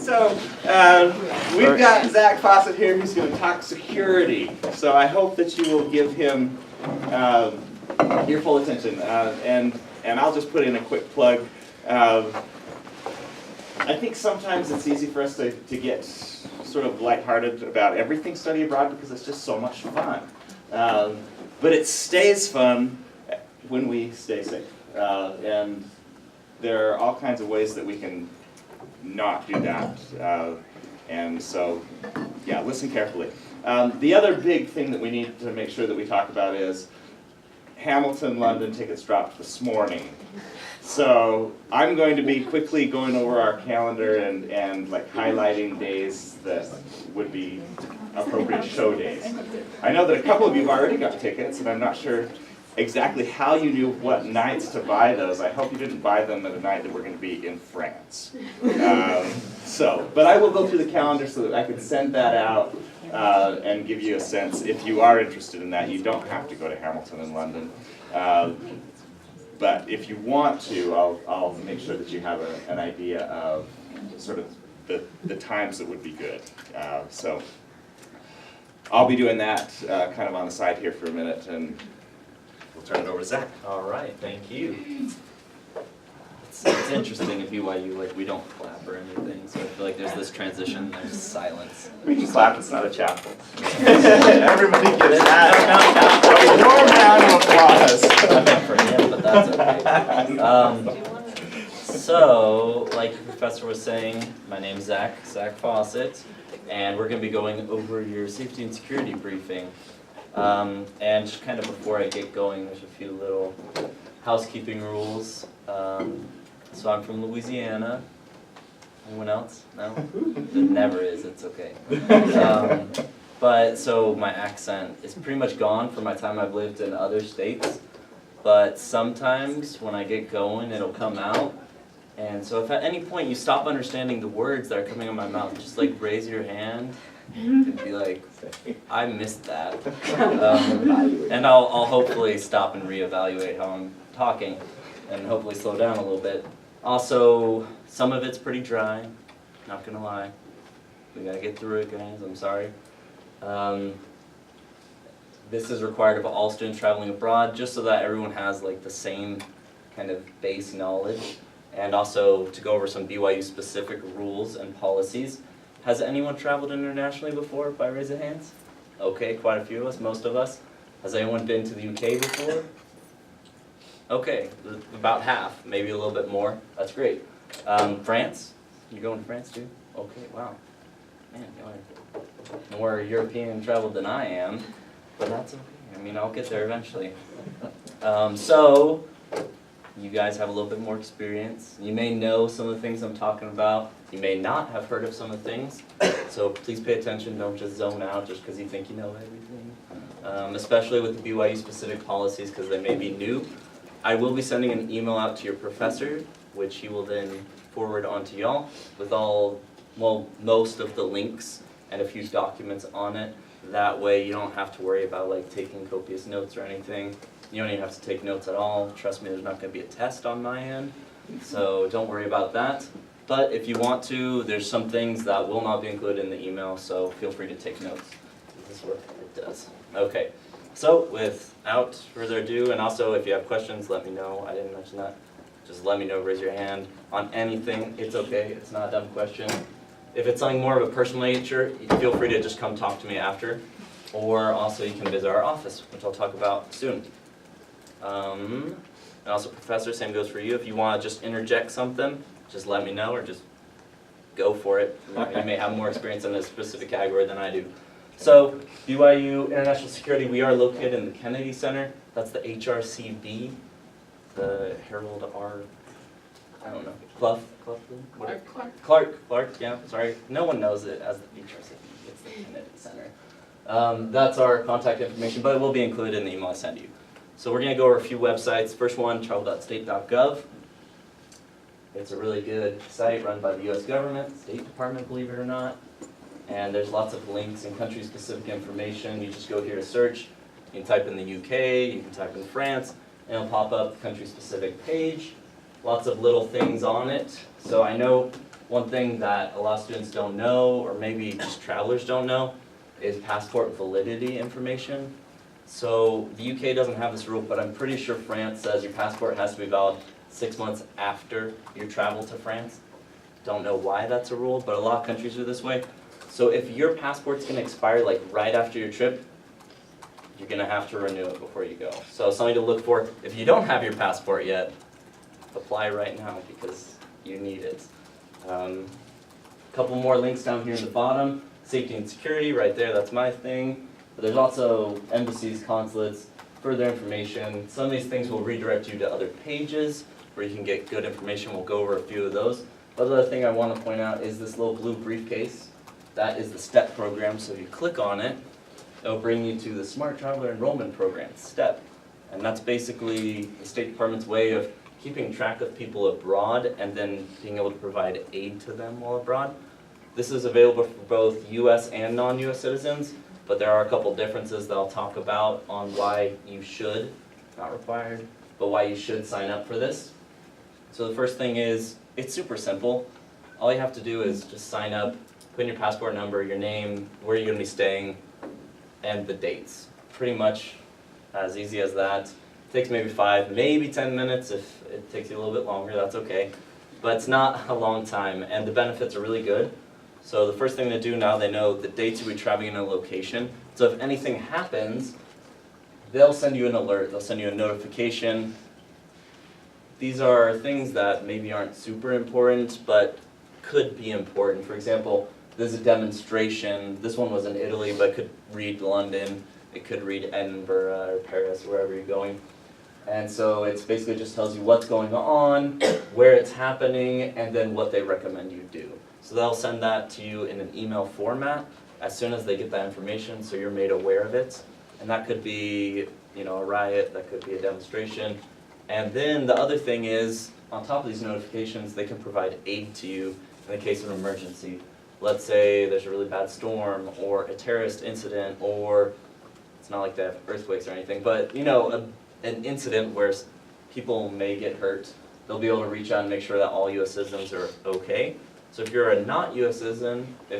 So we've got Zach Fawcett here who's going to talk security. So I hope that you will give him your full attention. And I'll just put in a quick plug. I think sometimes it's easy for us to get sort of lighthearted about everything study abroad because it's just so much fun. But it stays fun when we stay safe. And there are all kinds of ways that we can not do that. And so, yeah, listen carefully. The other big thing that we need to make sure that we talk about is Hamilton, London tickets dropped this morning. So I'm going to be quickly going over our calendar and like highlighting days that would be appropriate show days. I know that a couple of you have already got tickets, and I'm not sure exactly how you knew what nights to buy those. I hope you didn't buy them at a night that we're going to be in France. But I will go through the calendar so that I can send that out and give you a sense. If you are interested in that, you don't have to go to Hamilton and London. But if you want to, I'll make sure that you have an idea of sort of the times that would be good. So I'll be doing that kind of on the side here for a minute, and we'll turn it over to Zach. All right, thank you. It's interesting at BYU, like we don't clap or anything, so I feel like there's this transition, there's silence. We can clap, it's not a chapel. Everybody gets that. A warm round of applause. I meant for him, but that's okay. So, like the professor was saying, my name's Zach Fawcett, and we're going to be going over your safety and security briefing. And just kind of before I get going, there's a few little housekeeping rules. So I'm from Louisiana. Anyone else? No? It never is, it's okay. But so my accent is pretty much gone from my time I've lived in other states. But sometimes when I get going, it'll come out. And so if at any point you stop understanding the words that are coming out of my mouth, just like raise your hand and be like, I missed that. And I'll hopefully stop and reevaluate how I'm talking and hopefully slow down a little bit. Also, some of it's pretty dry, not gonna lie. We gotta get through it, guys, I'm sorry. This is required of all students traveling abroad, just so that everyone has like the same kind of base knowledge, and also to go over some BYU specific rules and policies. Has anyone traveled internationally before, by raise of hands? Okay, quite a few of us, most of us. Has anyone been to the UK before? Okay, about half, maybe a little bit more. That's great. France? You going to France too? Okay, wow. Man, you're more European traveled than I am, but that's okay. I mean, I'll get there eventually. So, you guys have a little bit more experience. You may know some of the things I'm talking about. You may not have heard of some of the things. So please pay attention. Don't just zone out just because you think you know everything. Especially with the BYU specific policies because they may be new. I will be sending an email out to your professor, which he will then forward on to y'all with most of the links and a few documents on it. That way you don't have to worry about like taking copious notes or anything. You don't even have to take notes at all. Trust me, there's not going to be a test on my end, so don't worry about that. But if you want to, there's some things that will not be included in the email, so feel free to take notes. This is what it does. Okay. So, without further ado, and also if you have questions, let me know. I didn't mention that. Just let me know, raise your hand on anything. It's okay, it's not a dumb question. If it's something more of a personal nature, feel free to just come talk to me after. Or also you can visit our office, which I'll talk about soon. And also, Professor, same goes for you. If you want to just interject something, just let me know or just go for it. You may have more experience in a specific category than I do. So, BYU International Security, we are located in the Kennedy Center. That's the HRCB, the Harold R. I don't know, Clough? Clark, yeah, sorry. No one knows it as the HRCB, it's the Kennedy Center. That's our contact information, but it will be included in the email I send you. So we're going to go over a few websites. First one, travel.state.gov. It's a really good site run by the U.S. government, State Department, believe it or not. And there's lots of links and country-specific information. You just go here to search. You can type in the UK, you can type in France, and it'll pop up the country-specific page. Lots of little things on it. So I know One thing that a lot of students don't know, or maybe just travelers don't know, is passport validity information. So the UK doesn't have this rule, but I'm pretty sure France says your passport has to be valid 6 months after your travel to France. Don't know why that's a rule, but a lot of countries are this way. So if your passport's gonna expire like right after your trip, you're gonna have to renew it before you go. So something to look for. If you don't have your passport yet, apply right now because you need it. Couple more links down here in the bottom. Safety and security, right there, that's my thing. But there's also embassies, consulates, further information. Some of these things will redirect you to other pages where you can get good information. We'll go over a few of those. But the other thing I want to point out is this little blue briefcase. That is the STEP program, so if you click on it, it'll bring you to the Smart Traveler Enrollment Program, STEP. And that's basically the State Department's way of keeping track of people abroad and then being able to provide aid to them while abroad. This is available for both US and non-US citizens, but there are a couple differences that I'll talk about on why you should, not required, but why you should sign up for this. So the first thing is, it's super simple. All you have to do is just sign up, put in your passport number, your name, where you're gonna be staying, and the dates. Pretty much as easy as that. Takes maybe 5, maybe 10 minutes. If it takes you a little bit longer, that's okay. But it's not a long time, and the benefits are really good. So the first thing to do now, they know the dates you'll be traveling in a location. So if anything happens, they'll send you an alert, they'll send you a notification. These are things that maybe aren't super important, but could be important. For example, there's a demonstration. This one was in Italy, but could read London. It could read Edinburgh or Paris, wherever you're going. And so it's basically just tells you what's going on, where it's happening, and then what they recommend you do. So they'll send that to you in an email format as soon as they get that information, so you're made aware of it. And that could be, a riot, that could be a demonstration. And then the other thing is, on top of these notifications, they can provide aid to you in the case of an emergency. Let's say there's a really bad storm, or a terrorist incident, or it's not like they have earthquakes or anything, but an incident where people may get hurt, they'll be able to reach out and make sure that all U.S. citizens are okay. So if you're a non-U.S. citizen, they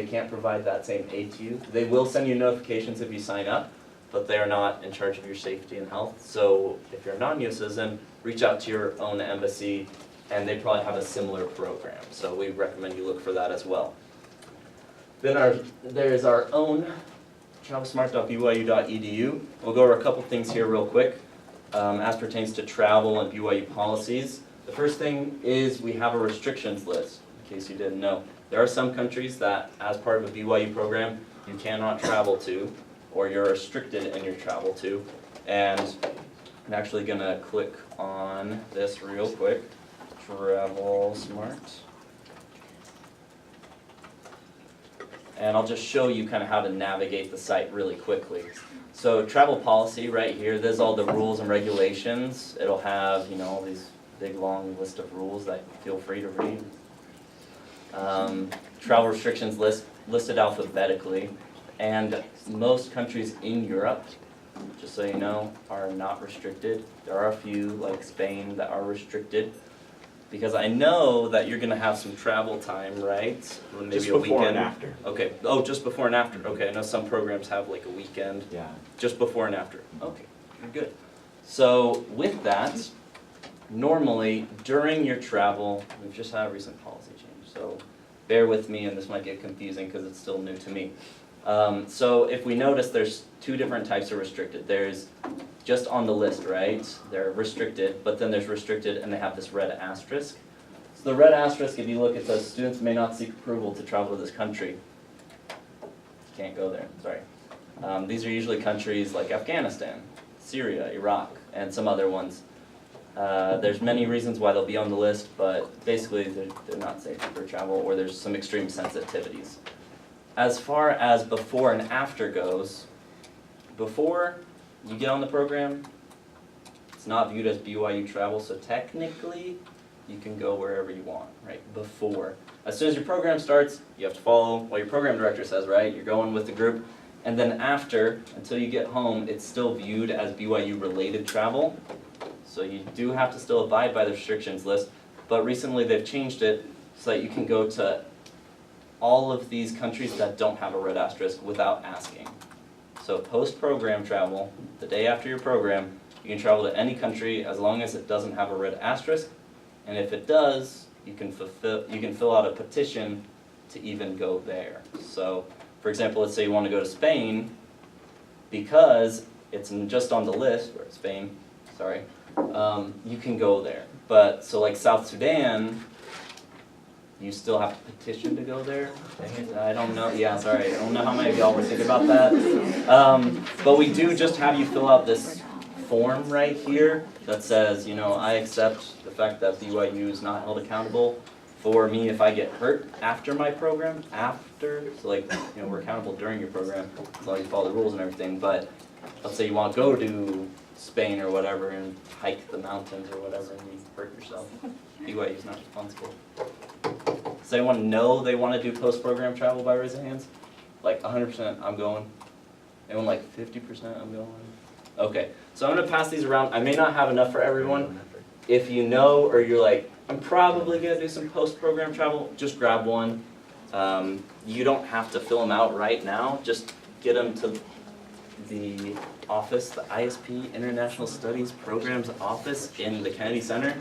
can't provide that same aid to you. They will send you notifications if you sign up, but they are not in charge of your safety and health. So if you're a non-U.S. citizen, reach out to your own embassy, and they probably have a similar program. So we recommend you look for that as well. Then there's our own travelsmart.byu.edu. We'll go over a couple things here real quick as pertains to travel and BYU policies. The first thing is we have a restrictions list, in case you didn't know. There are some countries that, as part of a BYU program, you cannot travel to, or you're restricted in your travel to. And I'm actually going to click on this real quick. Travel Smart. And I'll just show you kind of how to navigate the site really quickly. So travel policy right here, there's all the rules and regulations. It'll have, all these big long list of rules that feel free to read. Travel restrictions listed alphabetically. And most countries in Europe, just so you know, are not restricted. There are a few, like Spain, that are restricted. Because I know that you're going to have some travel time, right? Maybe just a before weekend. and after. Okay. Oh, just before and after. Okay. I know some programs have like a weekend. Yeah. Just before and after. Okay. You're good. So with that, normally during your travel, we've just had a recent policy change. So bear with me, and this might get confusing because it's still new to me. So if we notice, there's 2 different types of restricted. There's just on the list, right? They're restricted, but then there's restricted and they have this red asterisk. So the red asterisk, if you look, it says students may not seek approval to travel to this country. Can't go there, sorry. These are usually countries like Afghanistan, Syria, Iraq, and some other ones. There's many reasons why they'll be on the list, but basically they're not safe for travel, or there's some extreme sensitivities. As far as before and after goes, before you get on the program, it's not viewed as BYU travel, so technically you can go wherever you want, right? Before. As soon as your program starts, you have to follow what your program director says, right? You're going with the group. And then after, until you get home, it's still viewed as BYU related travel. So you do have to still abide by the restrictions list. but recently they've changed it so that you can go to all of these countries that don't have a red asterisk without asking. So post-program travel, the day after your program, you can travel to any country as long as it doesn't have a red asterisk, and if it does, you can fill out a petition to even go there. So, for example, let's say you want to go to Spain, because it's just on the list, or Spain, sorry, you can go there. But, so like South Sudan, you still have to petition to go there? Dang it, I don't know, yeah, sorry, I don't know how many of y'all were thinking about that. But we do just have you fill out this form right here that says, you know, I accept the fact that BYU is not held accountable for me if I get hurt after my program, so like, you know, we're accountable during your program, as long as you follow the rules and everything, but let's say you want to go to Spain or whatever and hike the mountains or whatever and you hurt yourself, BYU is not responsible. Does anyone know they want to do post-program travel by raising hands? Like 100% I'm going. Anyone like 50% I'm going? Okay, so I'm going to pass these around. I may not have enough for everyone. If you know or you're like, I'm probably going to do some post-program travel, just grab one. You don't have to fill them out right now. Just get them to the office, the ISP, International Studies Programs office in the Kennedy Center.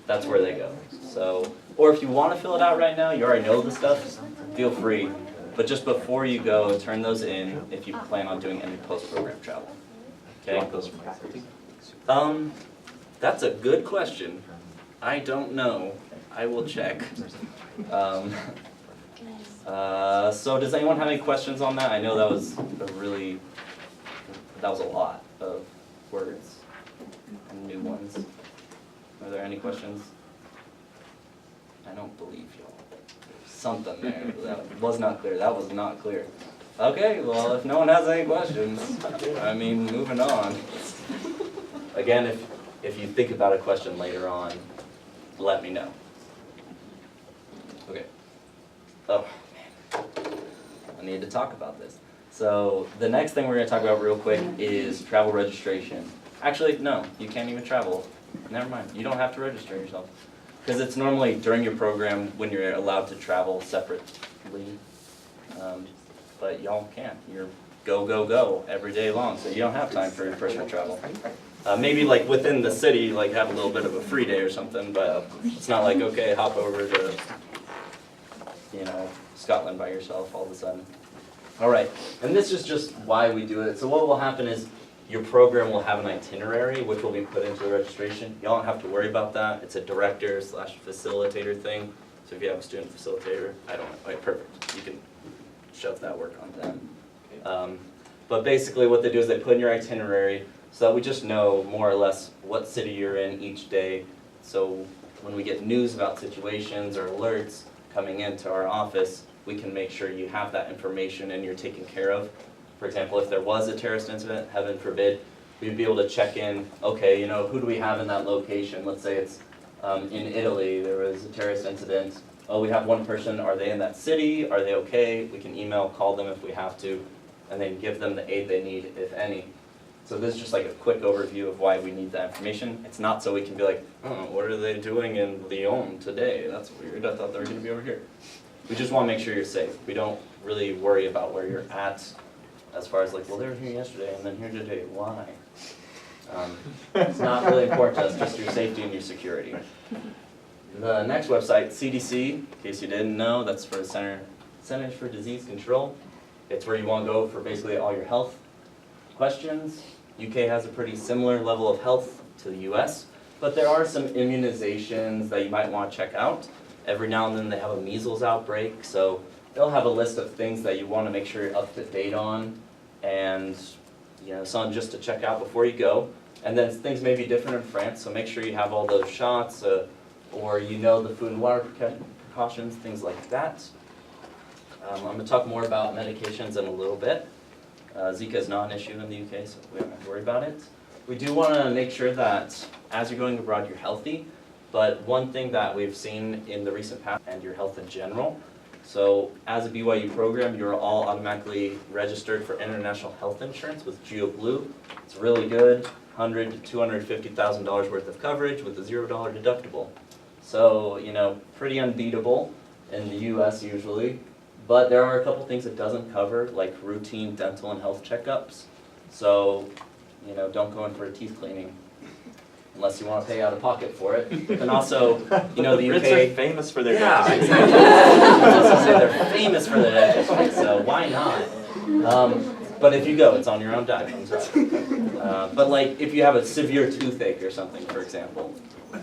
That's where they go. So, or if you want to fill it out right now, you already know the stuff, feel free. But just before you go, turn those in if you plan on doing any post-program travel. Okay? That's a good question. I don't know. I will check. So does anyone have any questions on that? I know that was a lot of words and new ones. Are there any questions? I don't believe y'all. There's something there that was not clear. That was not clear. Okay, well, if no one has any questions, I mean, moving on. Again, if you think about a question later on, let me know. Okay. Oh, man. I need to talk about this. So the next thing we're going to talk about real quick is travel registration. Actually, no, you can't even travel. Never mind. You don't have to register yourself. Because it's normally during your program when you're allowed to travel separately. But y'all can't. You're go, go, go every day long, so you don't have time for your personal travel. Maybe like within the city, like have a little bit of a free day or something, but it's not like, okay, hop over to, you know, Scotland by yourself all of a sudden. All right, and this is just why we do it. So what will happen is your program will have an itinerary which will be put into the registration. Y'all don't have to worry about that. It's a director/facilitator thing. So if you have a student facilitator, I don't know, right, perfect. You can shove that work on them. But basically what they do is they put in your itinerary so that we just know more or less what city you're in each day. So when we get news about situations or alerts coming into our office, we can make sure you have that information and you're taken care of. For example, if there was a terrorist incident, heaven forbid, we'd be able to check in, okay, you know, who do we have in that location? Let's say it's in Italy, there was a terrorist incident. Oh, we have one person, are they in that city? Are they okay? We can email, call them if we have to, and then give them the aid they need, if any. So this is just like a quick overview of why we need that information. It's not so we can be like, oh, what are they doing in Lyon today? That's weird, I thought they were gonna be over here. We just wanna make sure you're safe. We don't really worry about where you're at as far as like, well, they were here yesterday and then here today, why? It's not really important to us, just your safety and your security. The next website, CDC, in case you didn't know, that's for the Centers for Disease Control. It's where you want to go for basically all your health questions. UK has a pretty similar level of health to the US, but there are some immunizations that you might want to check out. Every now and then they have a measles outbreak, so they'll have a list of things that you want to make sure you're up to date on, and you know, some just to check out before you go. And then things may be different in France, so make sure you have all those shots, or you know the food and water precautions, things like that. I'm going to talk more about medications in a little bit. Zika is not an issue in the UK, so we don't have to worry about it. We do want to make sure that as you're going abroad, you're healthy. But one thing that we've seen in the recent past, and your health in general, so as a BYU program, you're all automatically registered for international health insurance with GeoBlue. It's really good, $100,000 to $250,000 worth of coverage with a $0 deductible. So, you know, pretty unbeatable in the US usually. But there are a couple things it doesn't cover, like routine dental and health checkups. So, you know, don't go in for a teeth cleaning unless you want to pay out of pocket for it. And also, you know, the UK... Brits are famous for their Yeah, dentistry. exactly. I was gonna say they're famous for their dentistry, so why not? But if you go, it's on your own dime. I'm sorry. But like, if you have a severe toothache or something, for example,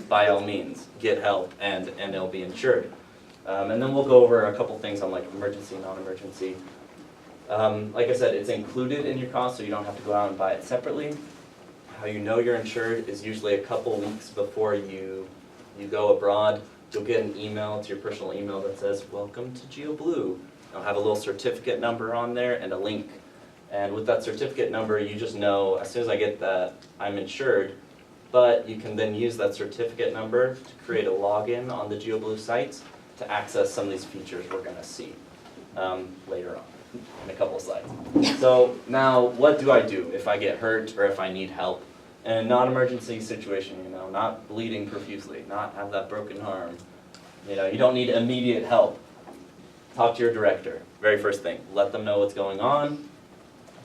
by all means, get help and it'll be insured. And then we'll go over a couple things on like emergency, non-emergency. Like I said, it's included in your cost, so you don't have to go out and buy it separately. How you know you're insured is usually a couple weeks before you go abroad. You'll get an email to your personal email that says, "Welcome to GeoBlue." It'll have a little certificate number on there and a link. And with that certificate number, you just know, as soon as I get that, I'm insured. But you can then use that certificate number to create a login on the GeoBlue site to access some of these features we're going to see later on in a couple of slides. So now, what do I do if I get hurt or if I need help in a non-emergency situation? You know, not bleeding profusely, not have that broken arm. You know, you don't need immediate help. Talk to your director. Very first thing, let them know what's going on.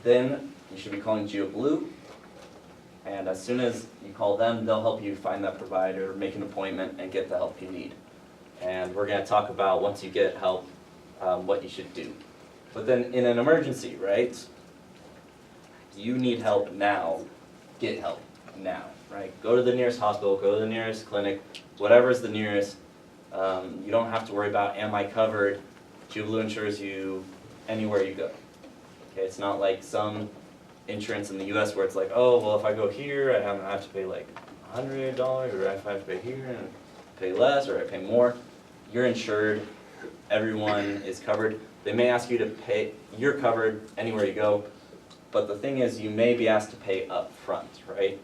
Then you should be calling GeoBlue. And as soon as you call them, they'll help you find that provider, make an appointment, and get the help you need. And we're going to talk about, once you get help, what you should do. But then in an emergency, right, you need help now, get help now, right? Go to the nearest hospital, go to the nearest clinic, whatever's the nearest. You don't have to worry about, am I covered? GeoBlue insures you anywhere you go. Okay, it's not like some insurance in the US where it's like, oh, well, if I go here, I have to pay like $100, or if I have to pay here and pay less, or I pay more. You're insured, everyone is covered. They may ask you to pay, you're covered anywhere you go, but the thing is you may be asked to pay up front, right?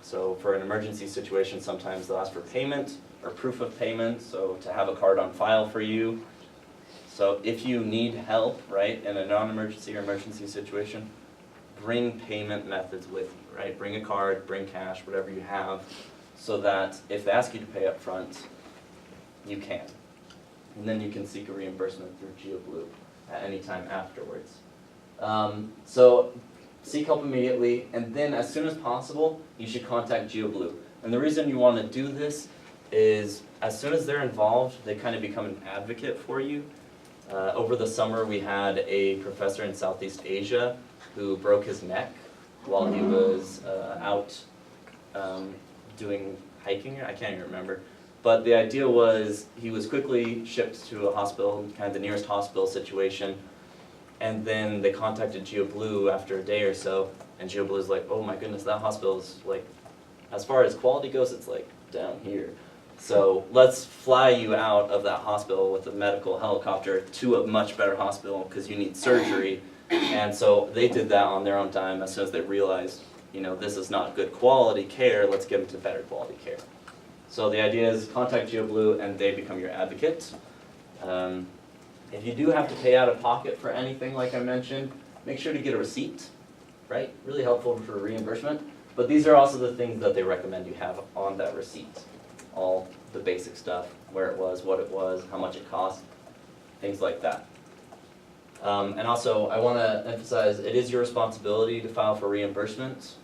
So for an emergency situation, sometimes they'll ask for payment or proof of payment, so to have a card on file for you. So if you need help, right, in a non-emergency or emergency situation, bring payment methods with you, right? Bring a card, bring cash, whatever you have, so that if they ask you to pay up front, you can. And then you can seek a reimbursement through GeoBlue at any time afterwards. So seek help immediately, and then as soon as possible, you should contact GeoBlue. And the reason you want to do this is as soon as they're involved, they kind of become an advocate for you. Over the summer, we had a professor in Southeast Asia who broke his neck while he was out doing hiking. I can't even remember. But the idea was he was quickly shipped to a hospital, kind of the nearest hospital situation, and then they contacted GeoBlue after a day or so, and GeoBlue's like, oh my goodness, that hospital is like, as far as quality goes, it's like down here. So let's fly you out of that hospital with a medical helicopter to a much better hospital because you need surgery. And so they did that on their own time as soon as they realized, you know, this is not good quality care, let's get them to better quality care. So the idea is contact GeoBlue and they become your advocate. If you do have to pay out of pocket for anything like I mentioned, make sure to get a receipt, right? Really helpful for reimbursement. But these are also the things that they recommend you have on that receipt. All the basic stuff, where it was, what it was, how much it cost, things like that. And also, I want to emphasize, it is your responsibility to file for reimbursement.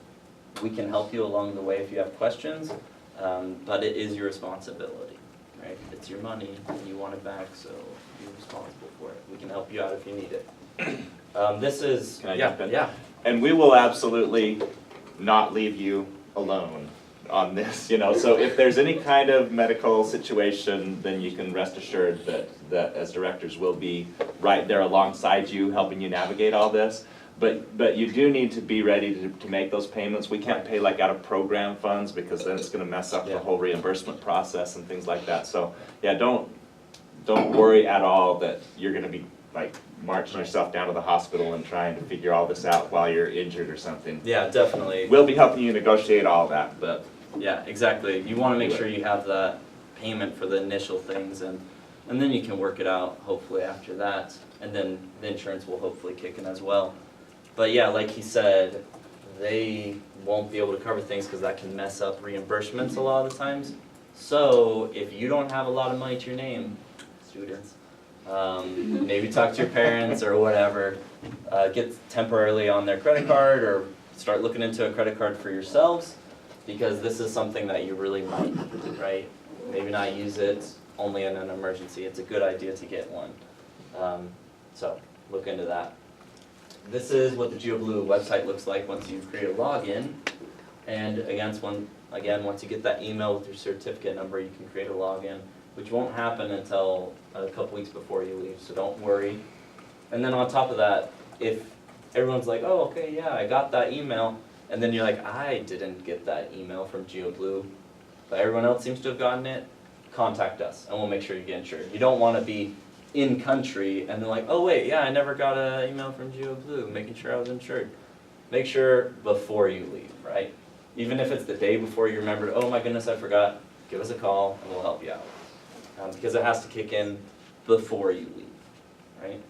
We can help you along the way if you have questions, but it is your responsibility, right? It's your money, and you want it back, so you're responsible for it. We can help you out if you need it. This is, Can I jump in? Yeah. And we will absolutely not leave you alone on this, you know, so if there's any kind of medical situation, then you can rest assured that as directors we'll be right there alongside you, helping you navigate all this. But you do need to be ready to make those payments. We can't pay like out of program funds because then it's gonna mess up the whole reimbursement process and things like that. So yeah, don't worry at all that you're gonna be like marching yourself down to the hospital and trying to figure all this out while you're injured or something. Yeah, definitely. We'll be helping you negotiate all that, but yeah, exactly. You want to make sure you have that payment for the initial things, and then you can work it out, hopefully, after that. And then the insurance will hopefully kick in as well. But yeah, like he said, they won't be able to cover things because that can mess up reimbursements a lot of the times. So if you don't have a lot of money to your name, students, maybe talk to your parents or whatever, get temporarily on their credit card or start looking into a credit card for yourselves, because this is something that you really might need, right? Maybe not use it only in an emergency. It's a good idea to get one. So look into that. This is what the GeoBlue website looks like once you create a login. And again, once you get that email with your certificate number, you can create a login, which won't happen until a couple weeks before you leave, so don't worry. And then on top of that, if everyone's like, oh, okay, yeah, I got that email, and then you're like, I didn't get that email from GeoBlue, but everyone else seems to have gotten it, contact us, and we'll make sure you get insured. You don't want to be in country, and they're like, oh wait, yeah, I never got an email from GeoBlue, making sure I was insured. Make sure before you leave, right? Even if it's the day before you remembered, oh my goodness, I forgot, give us a call and we'll help you out. Because it has to kick in before you leave, right?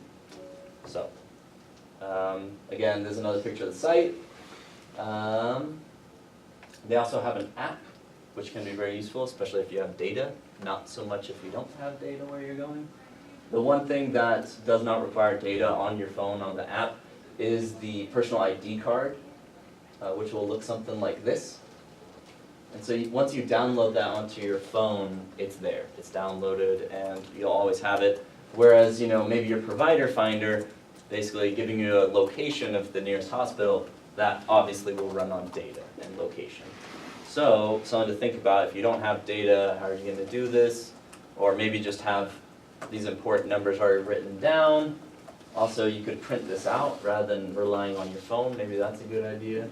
So, again, there's another picture of the site. They also have an app, which can be very useful, especially if you have data, not so much if you don't have data where you're going. The one thing that does not require data on your phone on the app is the personal ID card, which will look something like this. And so once you download that onto your phone, it's there. It's downloaded and you'll always have it. Whereas, maybe your provider finder, basically giving you a location of the nearest hospital, that obviously will run on data and location. So, something to think about, if you don't have data, how are you going to do this? Or maybe just have these important numbers already written down. Also, you could print this out rather than relying on your phone. Maybe that's a good idea.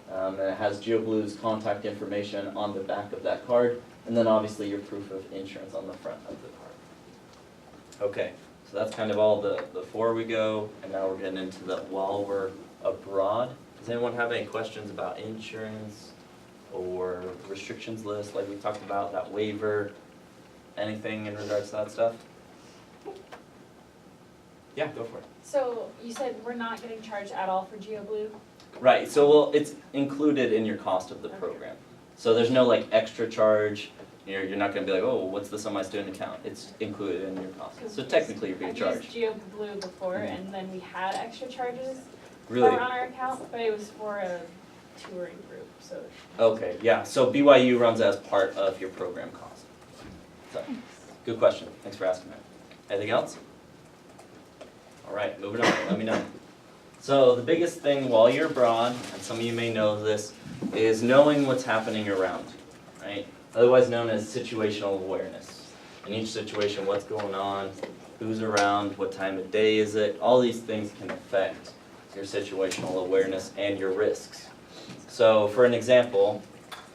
And it has GeoBlue's contact information on the back of that card, and then obviously your proof of insurance on the front of the card. Okay, so that's kind of all the before we go, and now we're getting into the while we're abroad. Does anyone have any questions about insurance or restrictions list, like we talked about, that waiver, anything in regards to that stuff? Yeah, go for it. So you said we're not getting charged at all for GeoBlue? Right, so it's included in your cost of the program. So there's no extra charge, you're not gonna be like, oh, what's this on my student account? It's included in your cost. So technically you're being charged. I used GeoBlue before and then we had extra charges Really? on our account, but it was for a touring group, so. Okay, yeah, so BYU runs as part of your program cost. So, good question, thanks for asking that. Anything else? All right, moving on, let me know. So the biggest thing while you're abroad, and some of you may know this, is knowing what's happening around you, right? Otherwise known as situational awareness. In each situation, what's going on, who's around, what time of day is it, all these things can affect your situational awareness and your risks. So for an example,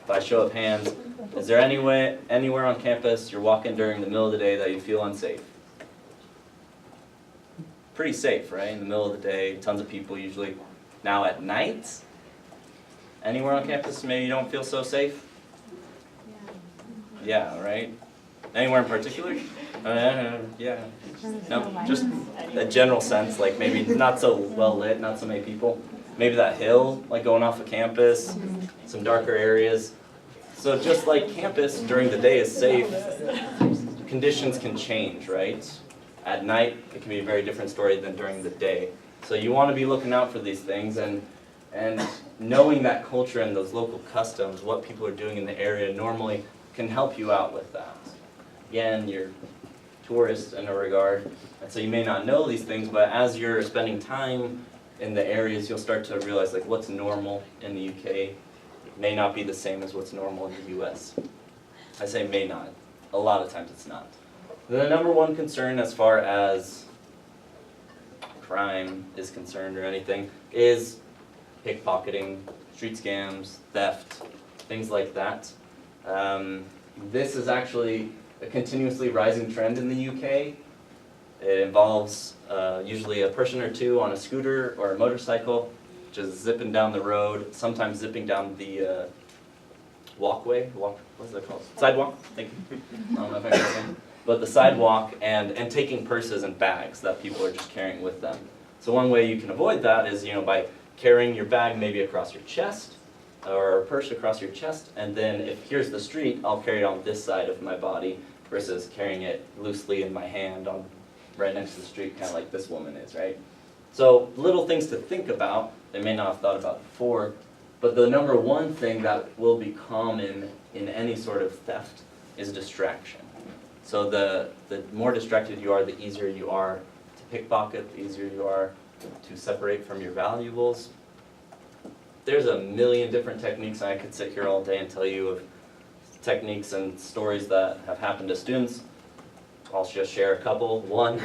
by show of hands, is there anywhere on campus you're walking during the middle of the day that you feel unsafe? Pretty safe, right? In the middle of the day, tons of people usually. Now at night, anywhere on campus maybe you don't feel so safe? Yeah, right? Anywhere in particular? Yeah. No, just a general sense, like maybe not so well lit, not so many people. Maybe that hill, like going off of campus, some darker areas. So just like campus during the day is safe, conditions can change, right? At night, it can be a very different story than during the day. So you want to be looking out for these things and knowing that culture and those local customs, what people are doing in the area normally can help you out with that. Again, you're tourists in a regard, and so you may not know these things, but as you're spending time in the areas, you'll start to realize what's normal in the UK may not be the same as what's normal in the US. I say may not. A lot of times it's not. The number one concern as far as crime is concerned or anything is pickpocketing, street scams, theft, things like that. This is actually a continuously rising trend in the UK. It involves usually a person or two on a scooter or a motorcycle, just zipping down the road, sometimes zipping down the walkway, what's that called? Sidewalk, thank you. I don't know if I got something. But the sidewalk and taking purses and bags that people are just carrying with them. So one way you can avoid that is by carrying your bag maybe across your chest, or a purse across your chest, and then if here's the street, I'll carry it on this side of my body versus carrying it loosely in my hand on right next to the street, kind of like this woman is, right? So little things to think about, they may not have thought about before, but the number one thing that will be common in any sort of theft is distraction. So the more distracted you are, the easier you are to pickpocket, the easier you are to separate from your valuables. There's a million different techniques, and I could sit here all day and tell you of techniques and stories that have happened to students. I'll just share a couple. One,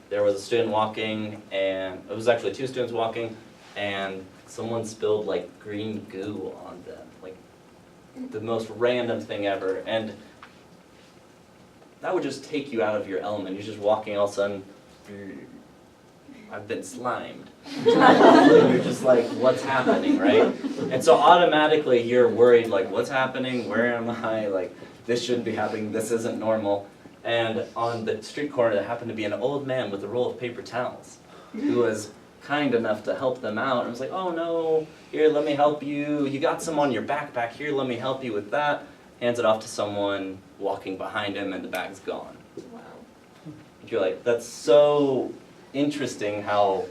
there was a student walking, and it was actually two students walking, and someone spilled like green goo on them, like the most random thing ever. And that would just take you out of your element. You're just walking, all of a sudden, I've been slimed. You're just like, what's happening, right? And so automatically you're worried, like, what's happening? Where am I? Like, this shouldn't be happening. This isn't normal. And on the street corner, there happened to be an old man with a roll of paper towels who was kind enough to help them out. And was like, oh no, here, let me help you. You got some on your backpack. Here, let me help you with that. Hands it off to someone walking behind him, and the bag's gone. Wow. You're like, that's so interesting how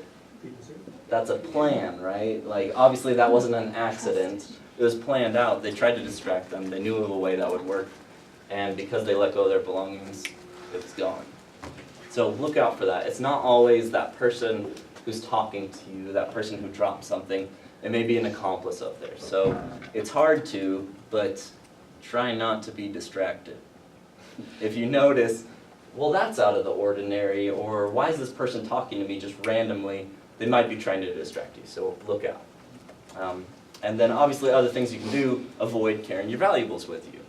that's a plan, right? Like, obviously that wasn't an accident. It was planned out. They tried to distract them. They knew of a way that would work. And because they let go of their belongings, it's gone. So look out for that. It's not always that person who's talking to you, that person who dropped something. It may be an accomplice of theirs. So it's hard to, but try not to be distracted. If you notice, well, that's out of the ordinary, or why is this person talking to me just randomly? They might be trying to distract you, so look out. And then obviously other things you can do, avoid carrying your valuables with you.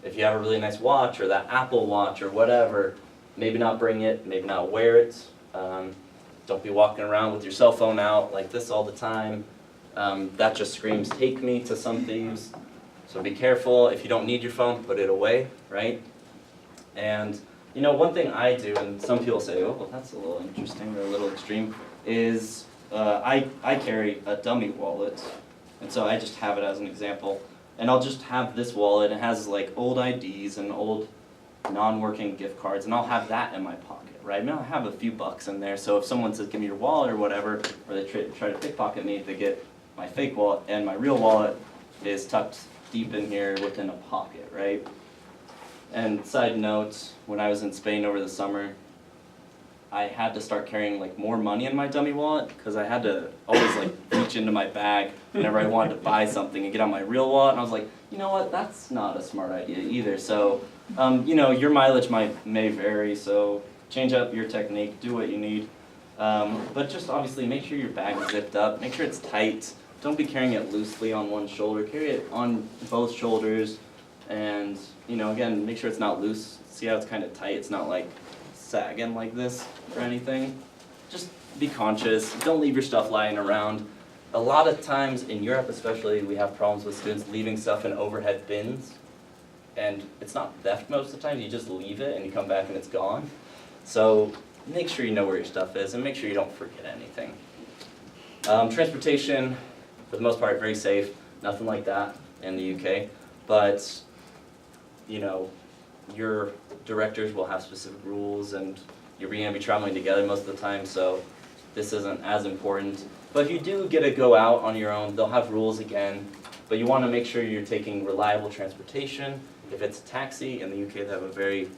If you have a really nice watch, or that Apple Watch, or whatever, maybe not bring it, maybe not wear it. Don't be walking around with your cell phone out like this all the time. That just screams, take me to some thieves. So be careful. If you don't need your phone, put it away, right? And you know, one thing I do, and some people say, oh, well, that's a little interesting or a little extreme, is I carry a dummy wallet. And so I just have it as an example. And I'll just have this wallet. It has like old IDs and old non-working gift cards, and I'll have that in my pocket, right? I mean, I'll have a few bucks in there. So if someone says, give me your wallet or whatever, or they try to pickpocket me, they get my fake wallet, and my real wallet is tucked deep in here within a pocket, right? And side note, when I was in Spain over the summer, I had to start carrying like more money in my dummy wallet because I had to always like reach into my bag whenever I wanted to buy something and get on my real wallet. And I was like, you know what, that's not a smart idea either. So, you know, your mileage may vary, so change up your technique, do what you need. But just obviously make sure your bag is zipped up, make sure it's tight. Don't be carrying it loosely on one shoulder, carry it on both shoulders. And, you know, again, make sure it's not loose. See how it's kind of tight? It's not like sagging like this or anything. Just be conscious. Don't leave your stuff lying around. A lot of times in Europe especially, we have problems with students leaving stuff in overhead bins. And it's not theft most of the time. You just leave it and you come back and it's gone. So make sure you know where your stuff is and make sure you don't forget anything. Transportation, for the most part, very safe. Nothing like that in the UK. But you know, your directors will have specific rules, and you're going to be traveling together most of the time, so this isn't as important. But if you do get to go out on your own, they'll have rules again, but you want to make sure you're taking reliable transportation. If it's a taxi, in the UK they have a very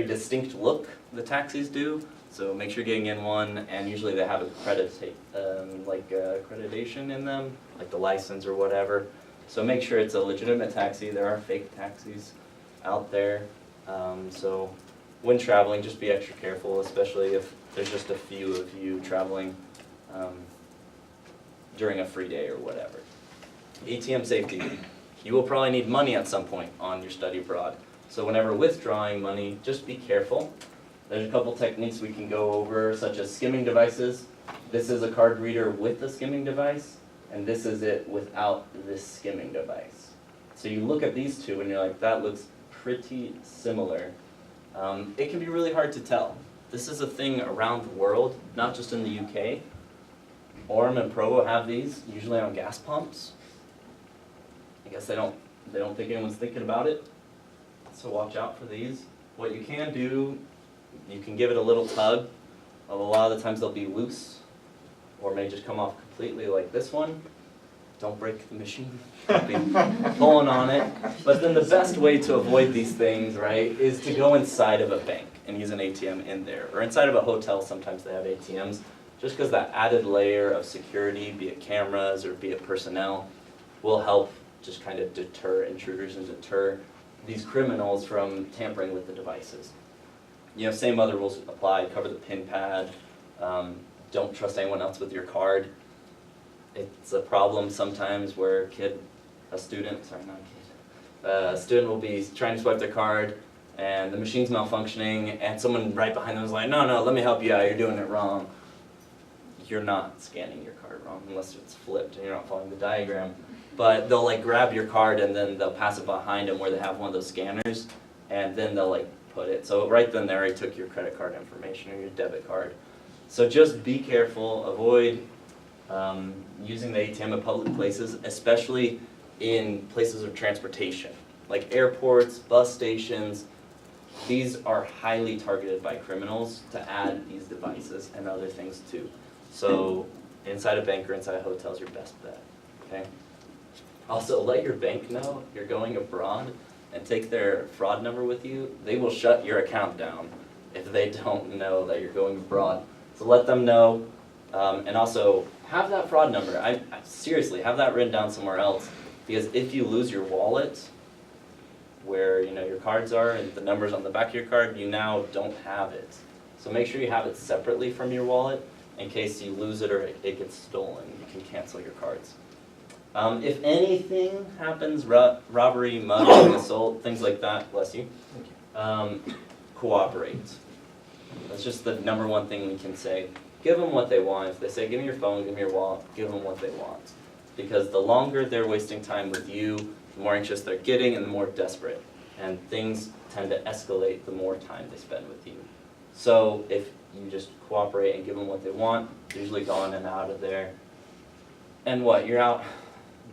distinct look, the taxis do, so make sure you're getting in one, and usually they have accreditation in them, like the license or whatever. So make sure it's a legitimate taxi. There are fake taxis out there. So when traveling, just be extra careful, especially if there's just a few of you traveling during a free day or whatever. ATM safety. You will probably need money at some point on your study abroad. So whenever withdrawing money, just be careful. There's a couple techniques we can go over, such as skimming devices. This is a card reader with the skimming device. And this is it without this skimming device. So you look at these two and you're like, that looks pretty similar. It can be really hard to tell. This is a thing around the world, not just in the UK. Orem and Provo have these, usually on gas pumps. I guess they don't think anyone's thinking about it, so watch out for these. What you can do, you can give it a little tug. A lot of the times they'll be loose, or may just come off completely like this one. Don't break the machine, don't be pulling on it. But then the best way to avoid these things, right, is to go inside of a bank and use an ATM in there. Or inside of a hotel, sometimes they have ATMs. Just because that added layer of security, be it cameras or be it personnel, will help just kind of deter intruders and deter these criminals from tampering with the devices. You know, same other rules apply, cover the PIN pad, don't trust anyone else with your card. It's a problem sometimes where a student will be trying to swipe their card and the machine's malfunctioning and someone right behind them is like, no, let me help you out, you're doing it wrong. You're not scanning your card wrong unless it's flipped and you're not following the diagram. But they'll like grab your card and then they'll pass it behind them where they have one of those scanners and then they'll like put it. So right then there, I took your credit card information or your debit card. So just be careful, avoid using the ATM at public places, especially in places of transportation, like airports, bus stations. These are highly targeted by criminals to add these devices and other things too. So inside a bank or inside a hotel is your best bet, okay? Also, let your bank know you're going abroad and take their fraud number with you. They will shut your account down if they don't know that you're going abroad. So let them know, and also have that fraud number. I seriously, have that written down somewhere else, because if you lose your wallet, where your cards are and the numbers on the back of your card, you now don't have it. So make sure you have it separately from your wallet in case you lose it or it gets stolen. You can cancel your cards. If anything happens, robbery, mugging, assault, things like that, bless you, cooperate. That's just the number one thing we can say. Give them what they want. If they say, give me your phone, give me your wallet, give them what they want. Because the longer they're wasting time with you, the more anxious they're getting and the more desperate. And things tend to escalate the more time they spend with you. So if you just cooperate and give them what they want, usually gone and out of there. And what, you're out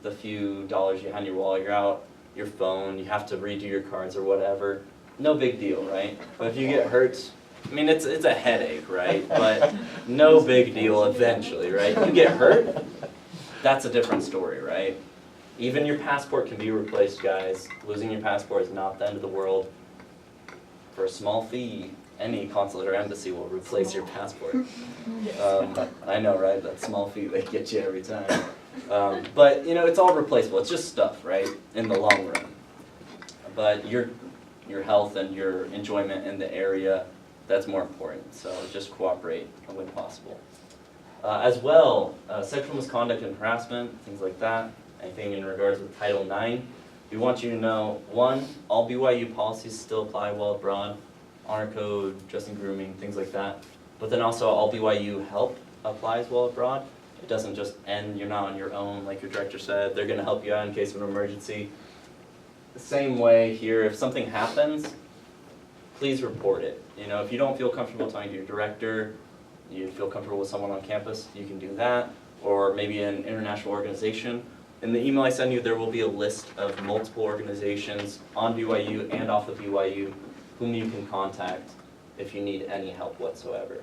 the few dollars you had in your wallet, you're out your phone, you have to redo your cards or whatever. No big deal, right? But if you get hurt, I mean, it's a headache, right? But no big deal eventually, right? You get hurt, that's a different story, right? Even your passport can be replaced, guys. Losing your passport is not the end of the world. For a small fee, any consulate or embassy will replace your passport. I know, right? That small fee they get you every time. But it's all replaceable. It's just stuff, right? In the long run. But your health and your enjoyment in the area, that's more important. So just cooperate when possible. As well, sexual misconduct and harassment, things like that. Anything in regards with Title IX. We want you to know, 1, all BYU policies still apply while abroad. Honor code, dressing, grooming, things like that. But then also all BYU help applies while abroad. It doesn't just end, you're not on your own, like your director said. They're going to help you out in case of an emergency. The same way here, if something happens, please report it. If you don't feel comfortable talking to your director, you feel comfortable with someone on campus, you can do that. Or maybe an international organization. In the email I send you, there will be a list of multiple organizations on BYU and off of BYU whom you can contact if you need any help whatsoever.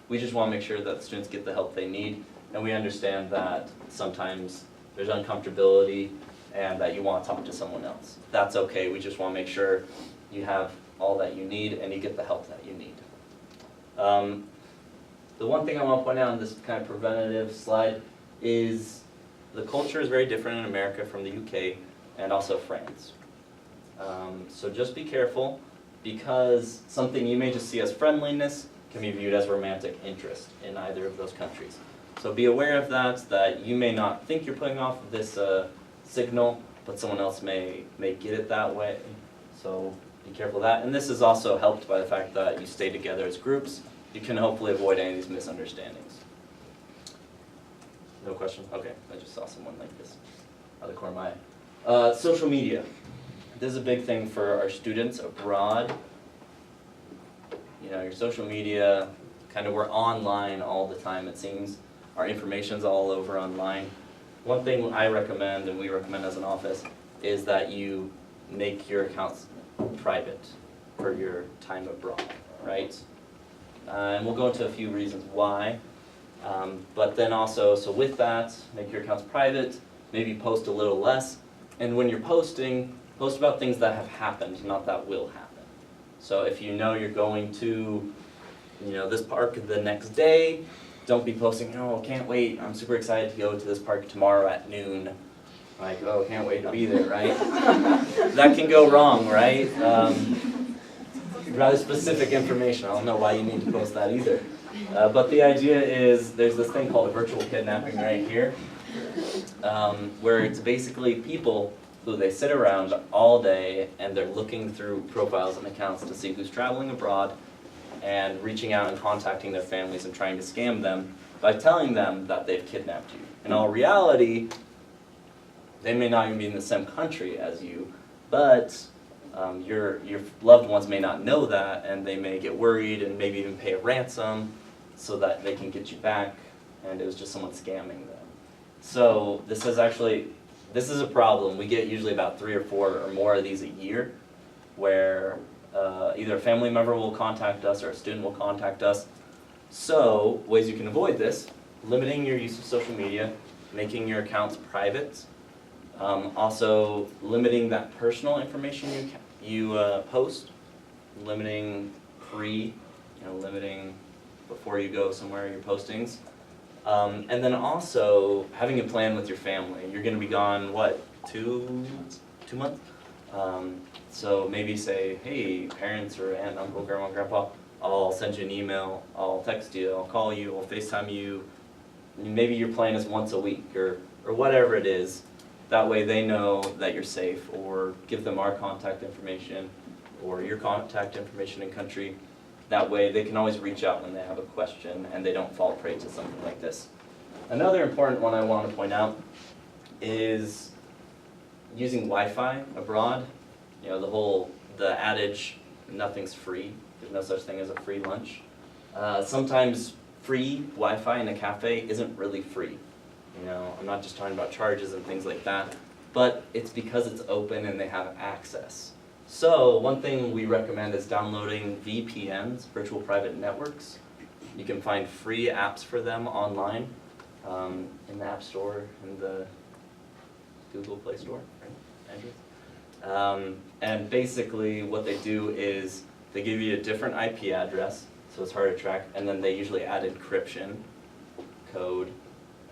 We just want to make sure that the students get the help they need, and we understand that sometimes there's uncomfortability and that you want to talk to someone else. That's okay, we just want to make sure you have all that you need and you get the help that you need. The one thing I want to point out on this kind of preventative slide is the culture is very different in America from the UK and also France. So just be careful, because something you may just see as friendliness can be viewed as romantic interest in either of those countries. So be aware of that you may not think you're putting off this signal, but someone else may get it that way. So be careful of that. And this is also helped by the fact that you stay together as groups. You can hopefully avoid any of these misunderstandings. No question? Okay, I just saw someone like this out of the corner of my eye. Social media. This is a big thing for our students abroad. Your social media kind of we're online all the time, it seems. Our information's all over online. One thing I recommend, and we recommend as an office, is that you make your accounts private for your time abroad, right? And we'll go into a few reasons why. But then also, so with that, make your accounts private, maybe post a little less. And when you're posting, post about things that have happened, not that will happen. So if you know you're going to, this park the next day, don't be posting, oh, can't wait, I'm super excited to go to this park tomorrow at noon. Like, oh, can't wait to be there, right? That can go wrong, right? Rather specific information, I don't know why you need to post that either. But the idea is, there's this thing called virtual kidnapping right here, where it's basically people who they sit around all day and they're looking through profiles and accounts to see who's traveling abroad and reaching out and contacting their families and trying to scam them by telling them that they've kidnapped you. In all reality, they may not even be in the same country as you, but your loved ones may not know that, and they may get worried and maybe even pay a ransom so that they can get you back, and it was just someone scamming them. So this is a problem. We get usually about 3 or 4 or more of these a year, where either a family member will contact us or a student will contact us. So ways you can avoid this: limiting your use of social media, making your accounts private, also limiting that personal information you post, limiting limiting before you go somewhere your postings, and then also having a plan with your family. You're going to be gone, what, 2 months? So maybe say, hey, parents or aunt, uncle, grandma, grandpa, I'll send you an email, I'll text you, I'll call you, I'll FaceTime you. Maybe your plan is once a week or whatever it is. That way they know that you're safe, or give them our contact information or your contact information in country. That way they can always reach out when they have a question and they don't fall prey to something like this. Another important one I want to point out is using Wi-Fi abroad. The adage, nothing's free. There's no such thing as a free lunch. Sometimes free Wi-Fi in a cafe isn't really free. I'm not just talking about charges and things like that, but it's because it's open and they have access. So one thing we recommend is downloading VPNs, virtual private networks. You can find free apps for them online, in the App Store, in the Google Play Store, right, Andrew? And basically what they do is they give you a different IP address, so it's hard to track, and then they usually add encryption, code,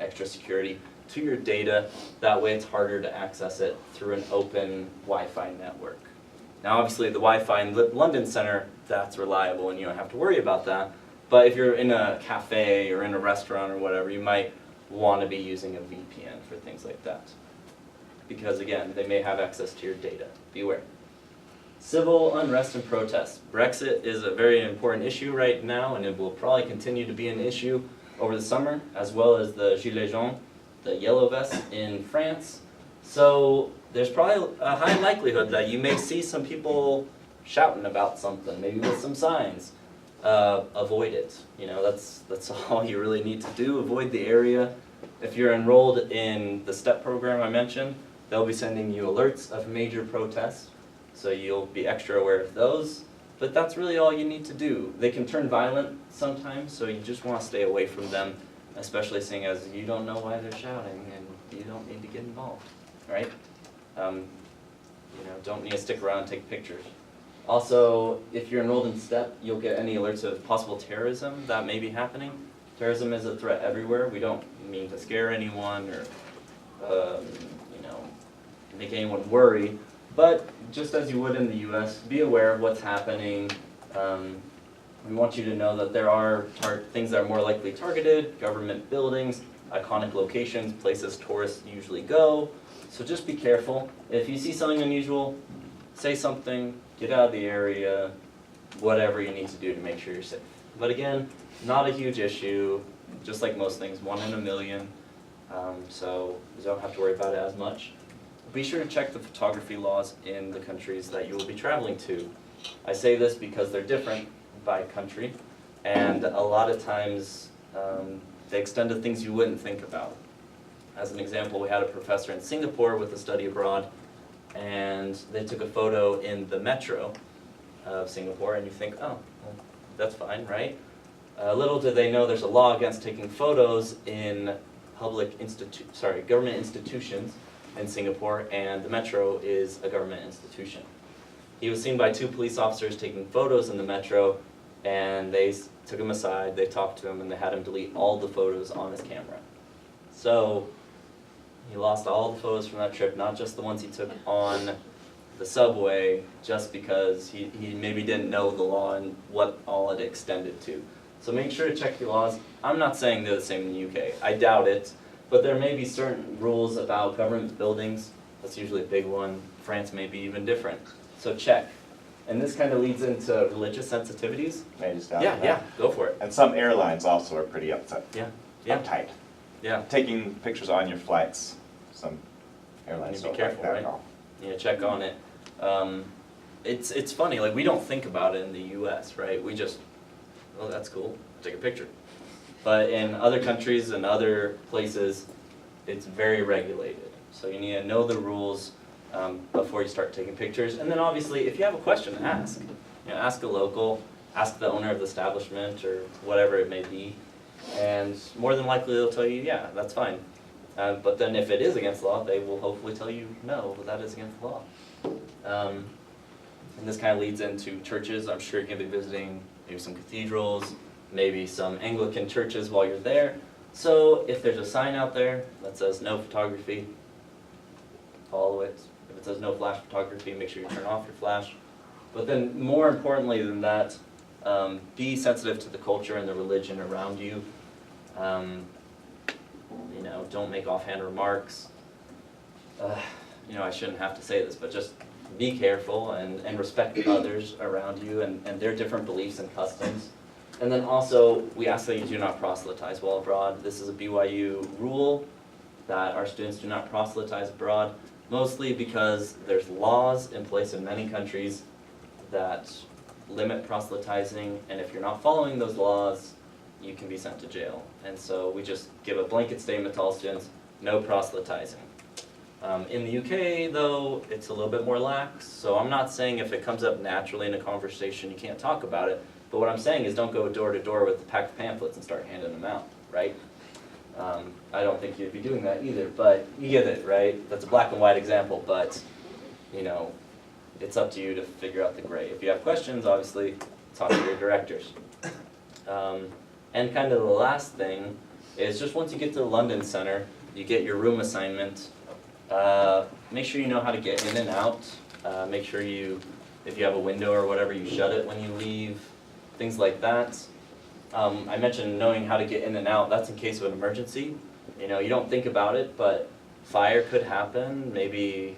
extra security to your data. That way it's harder to access it through an open Wi-Fi network. Now obviously the Wi-Fi in London Center, that's reliable and you don't have to worry about that. But if you're in a cafe or in a restaurant or whatever, you might want to be using a VPN for things like that. Because again, they may have access to your data. Beware. Civil unrest and protests. Brexit is a very important issue right now, and it will probably continue to be an issue over the summer, as well as the Gilets jaunes, the yellow vests in France. So there's probably a high likelihood that you may see some people shouting about something, maybe with some signs. Avoid it. That's all you really need to do. Avoid the area. If you're enrolled in the STEP program I mentioned, they'll be sending you alerts of major protests, so you'll be extra aware of those. But that's really all you need to do. They can turn violent sometimes, so you just want to stay away from them, especially seeing as you don't know why they're shouting and you don't need to get involved, right? Don't need to stick around and take pictures. Also, if you're enrolled in STEP, you'll get any alerts of possible terrorism that may be happening. Terrorism is a threat everywhere. We don't mean to scare anyone or make anyone worry, but just as you would in the US, be aware of what's happening. We want you to know that there are things that are more likely targeted: government buildings, iconic locations, places tourists usually go. So just be careful. If you see something unusual, say something, get out of the area, whatever you need to do to make sure you're safe. But again, not a huge issue, just like most things, 1 in a million, so you don't have to worry about it as much. Be sure to check the photography laws in the countries that you will be traveling to. I say this because they're different by country. And a lot of times, they extend to things you wouldn't think about. As an example, we had a professor in Singapore with a study abroad, and they took a photo in the metro of Singapore, and you think, oh, well, that's fine, right? Little did they know there's a law against taking photos in government institutions in Singapore, and the metro is a government institution. He was seen by 2 police officers taking photos in the metro, and they took him aside, they talked to him, and they had him delete all the photos on his camera. So he lost all the photos from that trip, not just the ones he took on the subway, just because he maybe didn't know the law and what all it extended to. So make sure to check your laws. I'm not saying they're the same in the UK. I doubt it. But there may be certain rules about government buildings. That's usually a big one. France may be even different. So check. And this kind of leads into religious sensitivities. May I just add Yeah, to that? yeah, go for it. And some airlines also are pretty uptight. Yeah, yeah. Taking pictures on your flights, some You airlines need to don't be careful, like that right? at all. Yeah, check on it. It's funny, like we don't think about it in the US, right? We just, oh, that's cool, take a picture. But in other countries and other places, it's very regulated. So you need to know the rules before you start taking pictures. And then obviously, if you have a question, ask. You know, ask a local, ask the owner of the establishment or whatever it may be. And more than likely they'll tell you, yeah, that's fine. But then if it is against the law, they will hopefully tell you, no, that is against the law. And this kind of leads into churches. I'm sure you're going to be visiting maybe some cathedrals, maybe some Anglican churches while you're there. So if there's a sign out there that says no photography, follow it. If it says no flash photography, make sure you turn off your flash. But then more importantly than that, be sensitive to the culture and the religion around you. You know, don't make offhand remarks. You know, I shouldn't have to say this, but just be careful and respect others around you and their different beliefs and customs. And then also, we ask that you do not proselytize while abroad. This is a BYU rule that our students do not proselytize abroad, mostly because there's laws in place in many countries that limit proselytizing, and if you're not following those laws, you can be sent to jail. And so we just give a blanket statement to all students, no proselytizing. In the UK, though, it's a little bit more lax, so I'm not saying if it comes up naturally in a conversation you can't talk about it, but what I'm saying is don't go door to door with a pack of pamphlets and start handing them out, right? I don't think you'd be doing that either, but you get it, right? That's a black and white example, but, you know, it's up to you to figure out the gray. If you have questions, obviously, talk to your directors. And kind of the last thing is just once you get to the London Center, you get your room assignment, make sure you know how to get in and out. Make sure if you have a window or whatever, you shut it when you leave, things like that. I mentioned knowing how to get in and out, that's in case of an emergency. You know, you don't think about it, but fire could happen, maybe,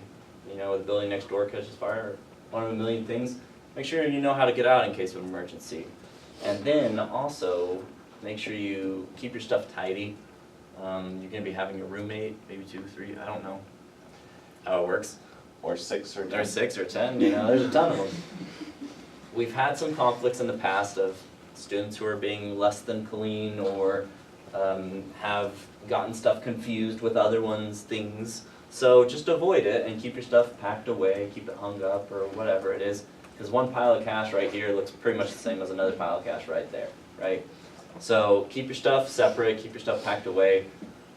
you know, the building next door catches fire, one of a million things. Make sure you know how to get out in case of an emergency. And then also, make sure you keep your stuff tidy. You're going to be having a roommate, maybe 2, 3, I don't know how it works. Or 6 or 10. Or 6 or 10, you know, there's a ton of them. We've had some conflicts in the past of students who are being less than clean or have gotten stuff confused with other ones' things. So just avoid it and keep your stuff packed away, keep it hung up or whatever it is. Because one pile of cash right here looks pretty much the same as another pile of cash right there, right? So keep your stuff separate, keep your stuff packed away.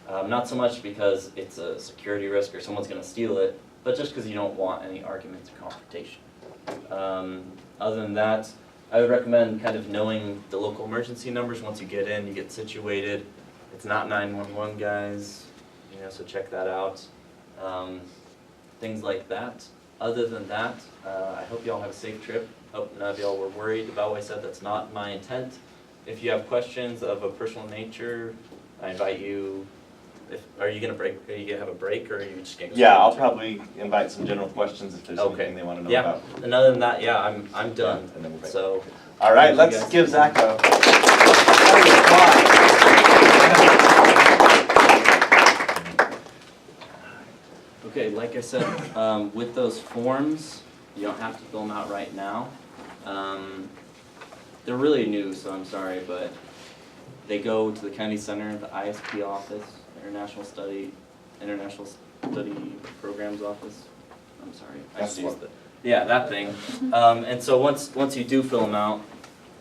Not so much because it's a security risk or someone's going to steal it, but just because you don't want any arguments or confrontation. Other than that, I would recommend kind of knowing the local emergency numbers once you get in, you get situated. It's not 911, guys, you know, so check that out. Things like that. Other than that, I hope y'all have a safe trip. Hope none of y'all were worried about what I said. That's not my intent. If you have questions of a personal nature, I invite you. Are you gonna break? Are you gonna have a break, or are you just gonna? Yeah, I'll probably invite some general questions if there's Okay. anything they want to know Yeah. about. And other than that, yeah, I'm done. And then we'll break. So. All right, Thank you, let's guys. give Zach a Okay, like I said, with those forms, you don't have to fill them out right now. they're really new, so I'm sorry, but they go to the county center, the ISP office, International Study Programs office. I'm sorry, I That's just used what- the, yeah, that thing. And so once you do fill them out,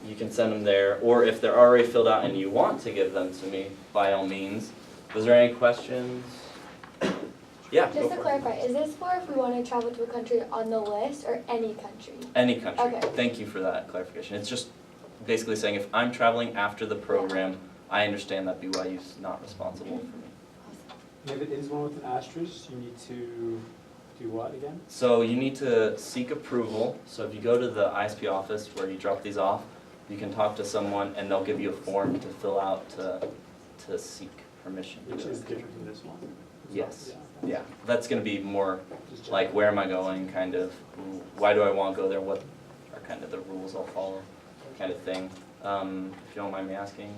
you can send them there, or if they're already filled out and you want to give them to me, by all means. Was there any questions? Yeah, go Just to for it. clarify, is this for if we want to travel to a country on the list or any country? Any country. Okay. Thank you for that clarification. It's just basically saying if I'm traveling after the program, I understand that BYU's not responsible for me. If it is one with an asterisk, you need to do what again? So you need to seek approval. So if you go to the ISP office where you drop these off, you can talk to someone and they'll give you a form to fill out to seek permission. Which is different from this one. Yes. Yeah. Yeah, that's gonna be more Just check. like where am I going, kind of, why do I want to go there, what are kind of the rules I'll follow, kind of thing. If you don't mind me asking,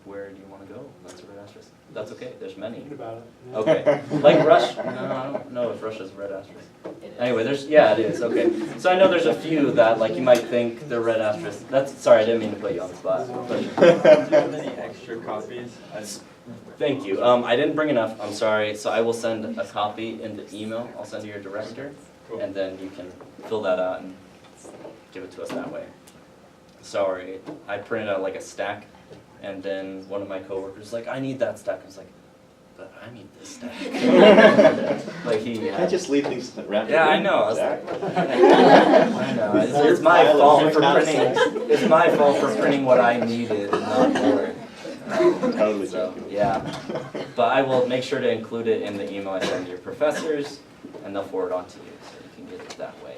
where do you want to go? That's a red asterisk. That's okay, there's many. Thinking about it. Yeah. Okay, like Russia, no, I don't know if Russia's red asterisk. Anyway, yeah, it is, okay. So I know there's a few that, like, you might think they're red asterisk. Sorry, I didn't mean to put you on the spot. Do you have any extra copies? Thank you. I didn't bring enough, I'm sorry, so I will send a copy in the email. I'll send to your director, and then you can fill that out and give it to us that way. Sorry, I printed out like a stack, and then one of my coworkers was like, I need that stack. I was like, but I need this stack. Like he. Can't just leave things around. Yeah, I know. I was like, I know. It's my fault for printing. It's my fault for printing what I needed, and not more. Totally So, joking. yeah, but I will make sure to include it in the email I send to your professors, and they'll forward on to you, so you can get it that way.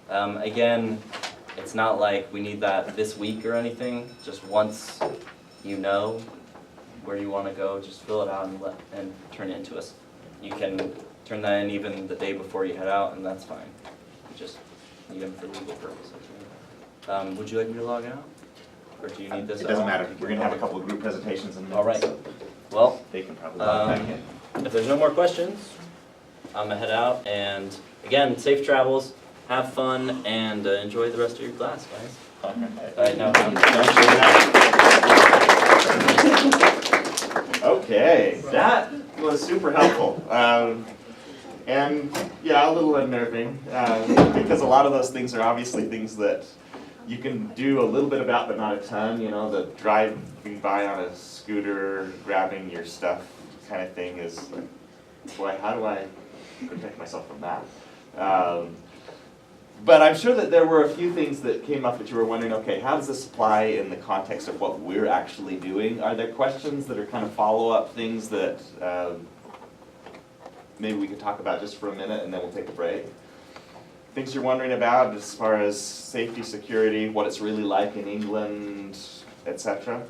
Again, it's not like we need that this week or anything, just once you know where you want to go, just fill it out and turn it into us. You can turn that in even the day before you head out, and that's fine. You just need them for legal purposes. Right? Would you like me to log out? Or do you need this? It doesn't matter, we're gonna have a couple of group presentations in there. All right. Well, They can probably log back in. if there's no more questions, I'm gonna head out, and again, safe travels, have fun, and enjoy the rest of your class, guys. All right, now. Okay, that was super helpful. And yeah, a little unnerving, because a lot of those things are obviously things that you can do a little bit about, but not a ton, you know, the driving by on a scooter, grabbing your stuff kind of thing is like, boy, how do I protect myself from that? But I'm sure that there were a few things that came up that you were wondering, okay, how does this apply in the context of what we're actually doing? Are there questions that are kind of follow-up things that maybe we could talk about just for a minute and then we'll take a break? Things you're wondering about as far as safety, security, what it's really like in England, etc.?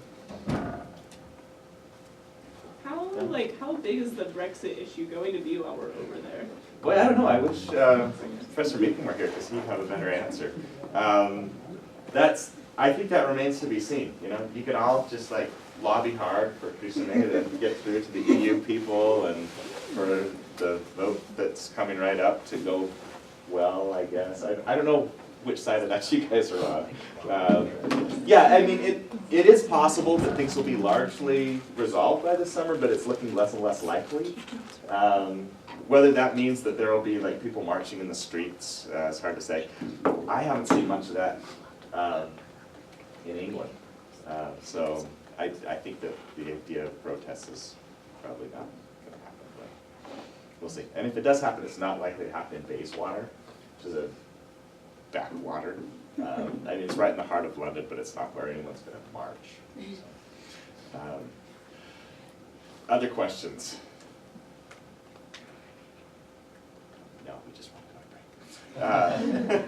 How big is the Brexit issue going to be while we're over there? Boy, I don't know. I wish Professor Beacon were here because he'd have a better answer. I think that remains to be seen. You know, you can all just like lobby hard for Theresa May to get through to the EU people and for the vote that's coming right up to go well, I guess. I don't know which side of that you guys are on. Yeah, I mean, it is possible that things will be largely resolved by this summer, but it's looking less and less likely. Whether that means that there will be like people marching in the streets, it's hard to say. I haven't seen much of that in England. So I think that the idea of protests is probably not going to happen, but we'll see. And if it does happen, it's not likely to happen in Bayswater, which is a backwater. I mean, it's right in the heart of London, but it's not where anyone's going to march. So, other questions? No, we just want to go break.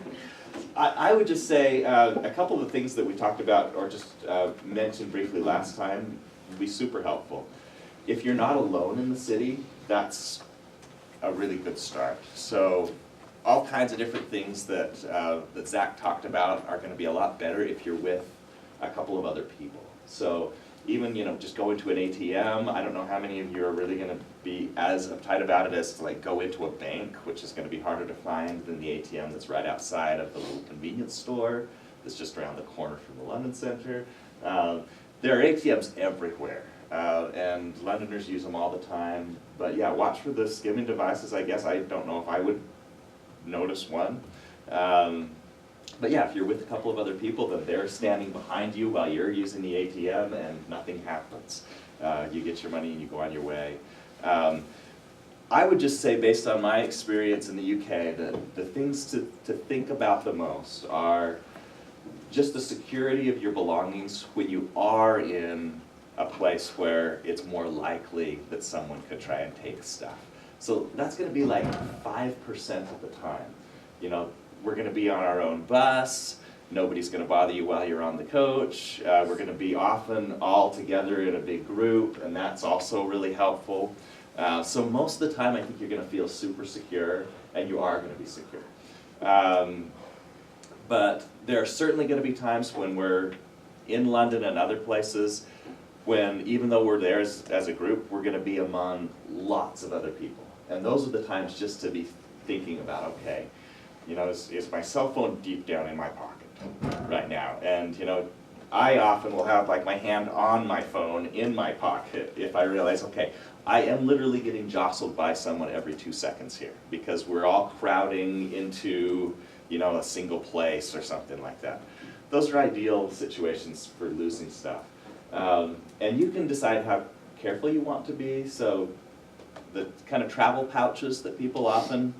I would just say a couple of the things that we talked about or just mentioned briefly last time would be super helpful. If you're not alone in the city, that's a really good start. So all kinds of different things that Zach talked about are going to be a lot better if you're with a couple of other people. So even, you know, just go into an ATM. I don't know how many of you are really going to be as uptight about it as to like go into a bank, which is going to be harder to find than the ATM that's right outside of the little convenience store that's just around the corner from the London Centre. There are ATMs everywhere, and Londoners use them all the time. But yeah, watch for the skimming devices, I guess. I don't know if I would notice one. But yeah, if you're with a couple of other people, then they're standing behind you while you're using the ATM and nothing happens. You get your money and you go on your way. I would just say, based on my experience in the UK, that the things to think about the most are just the security of your belongings when you are in a place where it's more likely that someone could try and take stuff. So that's going to be like 5% of the time. You know, we're going to be on our own bus. Nobody's going to bother you while you're on the coach. We're going to be often all together in a big group, and that's also really helpful. So most of the time, I think you're going to feel super secure, and you are going to be secure. But there are certainly going to be times when we're in London and other places when, even though we're there as a group, we're going to be among lots of other people. And those are the times just to be thinking about, okay, you know, is my cell phone deep down in my pocket right now? And, you know, I often will have like my hand on my phone in my pocket if I realize, okay, I am literally getting jostled by someone every 2 seconds here because we're all crowding into, you know, a single place or something like that. Those are ideal situations for losing stuff. And you can decide how careful you want to be. So the kind of travel pouches that people often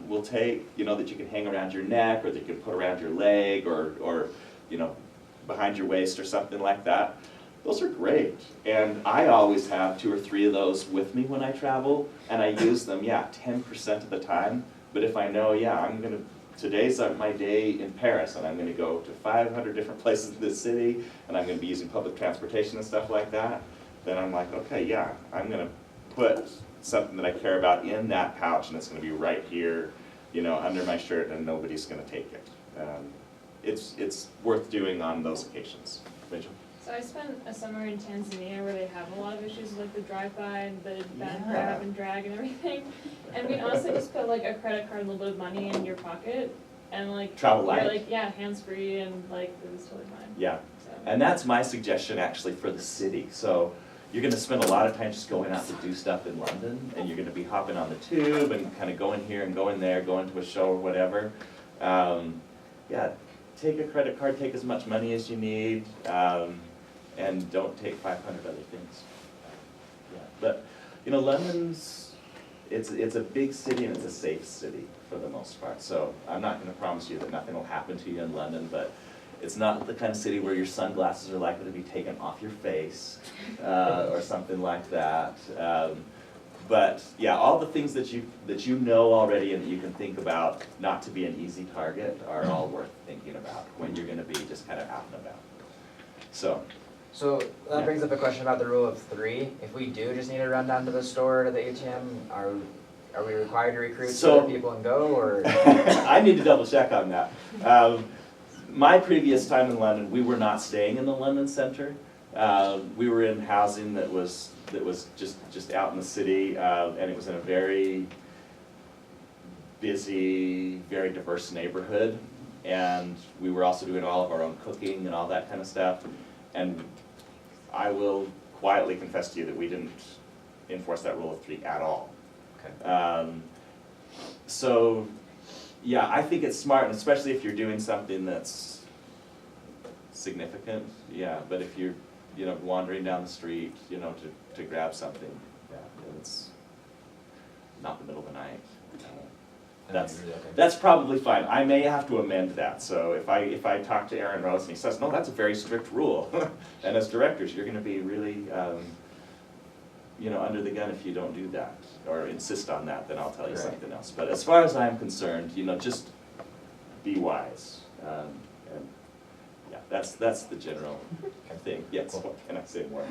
will take, you know, that you can hang around your neck or that you can put around your leg or you know, behind your waist or something like that. Those are great. And I always have 2 or 3 of those with me when I travel, and I use them, yeah, 10% of the time. But if I know, yeah, today's my day in Paris, and I'm gonna go to 500 different places in this city, and I'm gonna be using public transportation and stuff like that, then I'm like, okay, yeah, I'm gonna put something that I care about in that pouch, and it's gonna be right here, you know, under my shirt, and nobody's gonna take it. It's worth doing on those occasions. Rachel? So I spent a summer in Tanzania where they have a lot of issues with like the drive-by and the bad Yeah. grab and drag and everything. And we honestly just put like a credit card and a little bit of money in your pocket and like Travel you're light. like, yeah, hands-free and like it was totally fine. Yeah. So And that's my suggestion actually for the city. So you're gonna spend a lot of time just going out to do stuff in London, and you're gonna be hopping on the tube and kind of going here and going there, going to a show or whatever. Yeah, take a credit card, take as much money as you need, and don't take 500 other things. Yeah, but you know, London's, it's a big city and it's a safe city for the most part. So I'm not gonna promise you that nothing will happen to you in London, but it's not the kind of city where your sunglasses are likely to be taken off your face or something like that. But yeah, all the things that you know already and that you can think about not to be an easy target are all worth thinking about when you're gonna be just kind of out and about. So that Yeah. brings up a question about the rule of 3. If we do just need to run down to the store or to the ATM, are we required to recruit So- other people and go, or? I need to double check on that. My previous time in London, we were not staying in the London Centre. We were in housing that was just out in the city, and it was in a very busy, very diverse neighborhood. And we were also doing all of our own cooking and all that kind of stuff. And I will quietly confess to you that we didn't enforce that rule of 3 at all. Okay. So, yeah, I think it's smart, and especially if you're doing something that's significant, yeah. But if you're, you know, wandering down the street, you know, to grab something, yeah, it's not the middle of the night. That's probably fine. I may have to amend that. So if I talk to Aaron Rose and he says, no, that's a very strict rule, and as directors, you're going to be really, you know, under the gun if you don't do that or insist on that. Then I'll tell you something else. But as far as I'm concerned, you know, just be wise. And yeah, that's the general thing. Yes. What can I say more?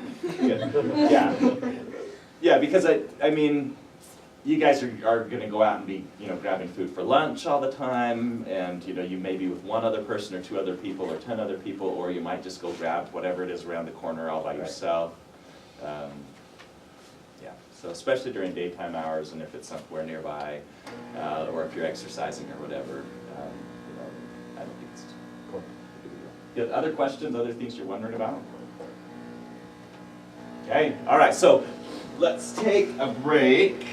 Yeah, because I mean. You guys are going to go out and be, you know, grabbing food for lunch all the time, and you know, you may be with 1 other person or 2 other people or 10 other people, or you might just go grab whatever it is around the corner all by yourself. Yeah, so especially during daytime hours, and if it's somewhere nearby, or if you're exercising or whatever, you know, I don't think it's Cool. a big deal. You have other questions, other things you're wondering about? Okay, all right, so let's take a break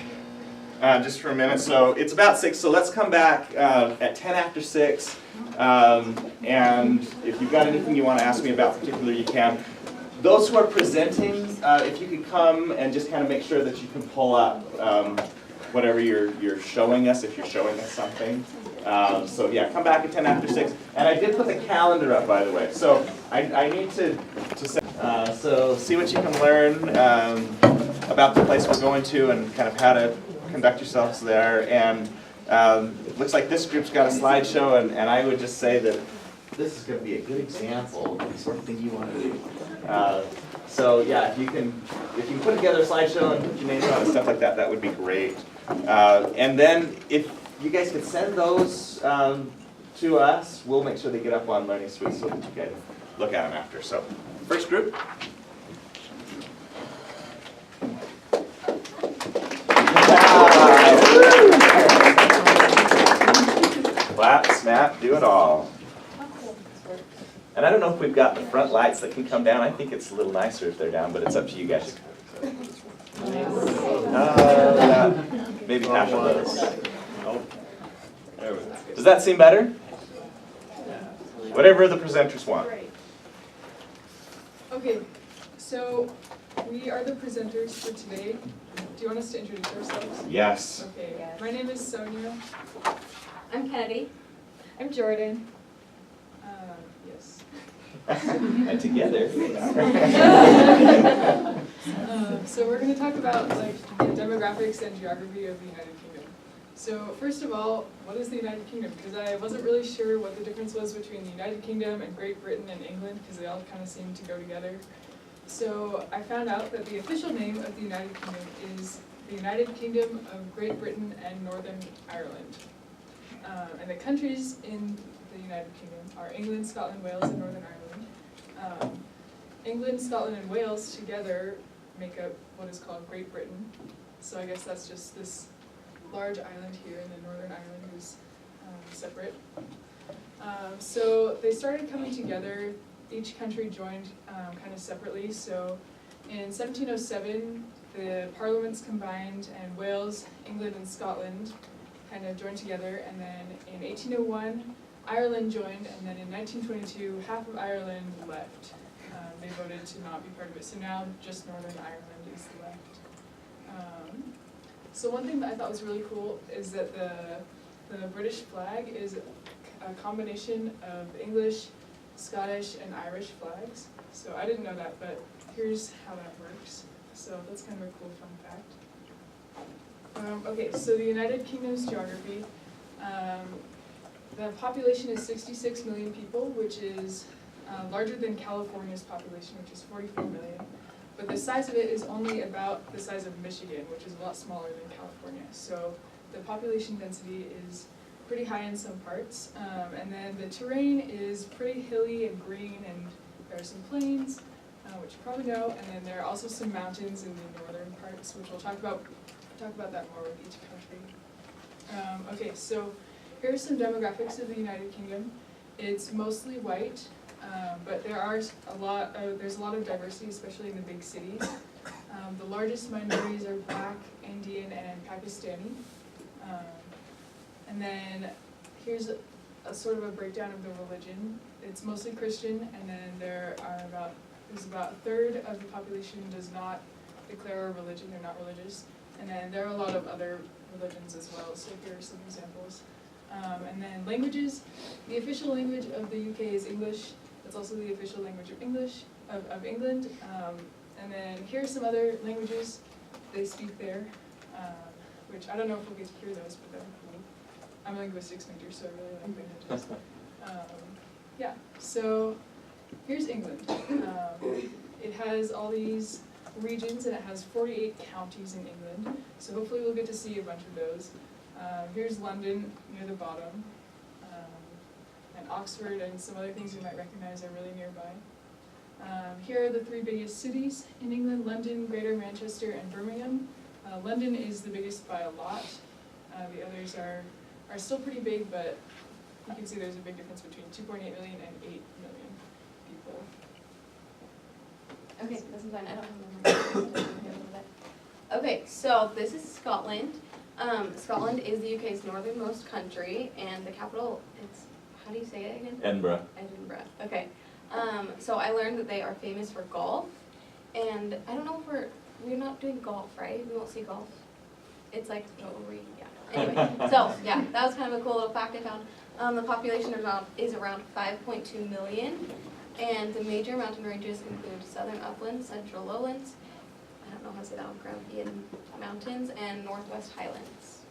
just for a minute. So it's about 6, so let's come back at 10 after 6. And if you've got anything you want to ask me about particularly, you can. Those who are presenting, if you could come and just kind of make sure that you can pull up whatever you're showing us, if you're showing us something. So yeah, come back at 10 after 6. And I did put the calendar up, by the way. So I need to say, so see what you can learn about the place we're going to and kind of how to conduct yourselves there. And it looks like this group's got a slideshow, and I would just say that this is going to be a good example of the sort of thing you want to do. So yeah, if you can put together a slideshow and put your names on it and stuff like that, that would be great. And then if you guys could send those to us, we'll make sure they get up on Learning Suite so that you can look at them after. So first group. Clap, snap, do it all. And I don't know if we've got the front lights that can come down. I think it's a little nicer if they're down, but it's up to you guys. Maybe half of those. Does that seem better? Whatever the presenters want. Okay, so we are the presenters for today. Do you want us to introduce ourselves? Yes. Okay, my name is Sonia. I'm Kennedy. I'm Jordan. Yes. And together. So we're going to talk about like the demographics and geography of the United Kingdom. So first of all, what is the United Kingdom? Because I wasn't really sure what the difference was between the United Kingdom and Great Britain and England, because they all kind of seem to go together. So I found out that the official name of the United Kingdom is the United Kingdom of Great Britain and Northern Ireland. And the countries in the United Kingdom are England, Scotland, Wales, and Northern Ireland. England, Scotland, and Wales together make up what is called Great Britain. So I guess that's just this large island here, and then Northern Ireland is separate. So they started coming together. Each country joined kind of separately. So in 1707, the parliaments combined, and Wales, England, and Scotland kind of joined together. And then in 1801, Ireland joined, and then in 1922, half of Ireland left. They voted to not be part of it. So now just Northern Ireland is left. So one thing that I thought was really cool is that the British flag is a combination of English, Scottish, and Irish flags. So I didn't know that, but here's how that works. So that's kind of a cool fun fact. Okay, so the United Kingdom's geography. The population is 66 million people, which is larger than California's population, which is 44 million. But the size of it is only about the size of Michigan, which is a lot smaller than California. So the population density is pretty high in some parts. And then the terrain is pretty hilly and green, and there are some plains, which you probably know, and then there are also some mountains in the northern parts, which we'll talk about that more with each country. Okay, so here are some demographics of the United Kingdom. It's mostly white, but there's a lot of diversity, especially in the big cities. The largest minorities are Black, Indian, and Pakistani. And then here's a sort of a breakdown of the religion. It's mostly Christian, and then there's about a third of the population does not declare a religion, they're not religious. And then there are a lot of other religions as well, so here are some examples. And then languages. The official language of the UK is English. That's also the official language of England. And then here are some other languages they speak there, which I don't know if we'll get to hear those, but they're cool. I'm a linguistics major, so I really like languages. Yeah, so here's England. It has all these regions, and it has 48 counties in England, so hopefully we'll get to see a bunch of those. Here's London near the bottom, and Oxford and some other things you might recognize are really nearby. Here are the three biggest cities in England: London, Greater Manchester, and Birmingham. London is the biggest by a lot. The others are still pretty big, but you can see there's a big difference between 2.8 million and 8 million. Okay, this is fine, I don't have my Okay, so this is Scotland. Scotland is the UK's northernmost country, and the capital, it's, how do you say it again? Edinburgh. Edinburgh, okay. So I learned that they are famous for golf, and I don't know if we're not doing golf, right? We won't see golf. It's like, yeah. Anyway, so, yeah, that was kind of a cool little fact I found. The population is around 5.2 million, and the major mountain ranges include southern uplands, central lowlands, I don't know how to say that one, Grampian Mountains, and Northwest Highlands.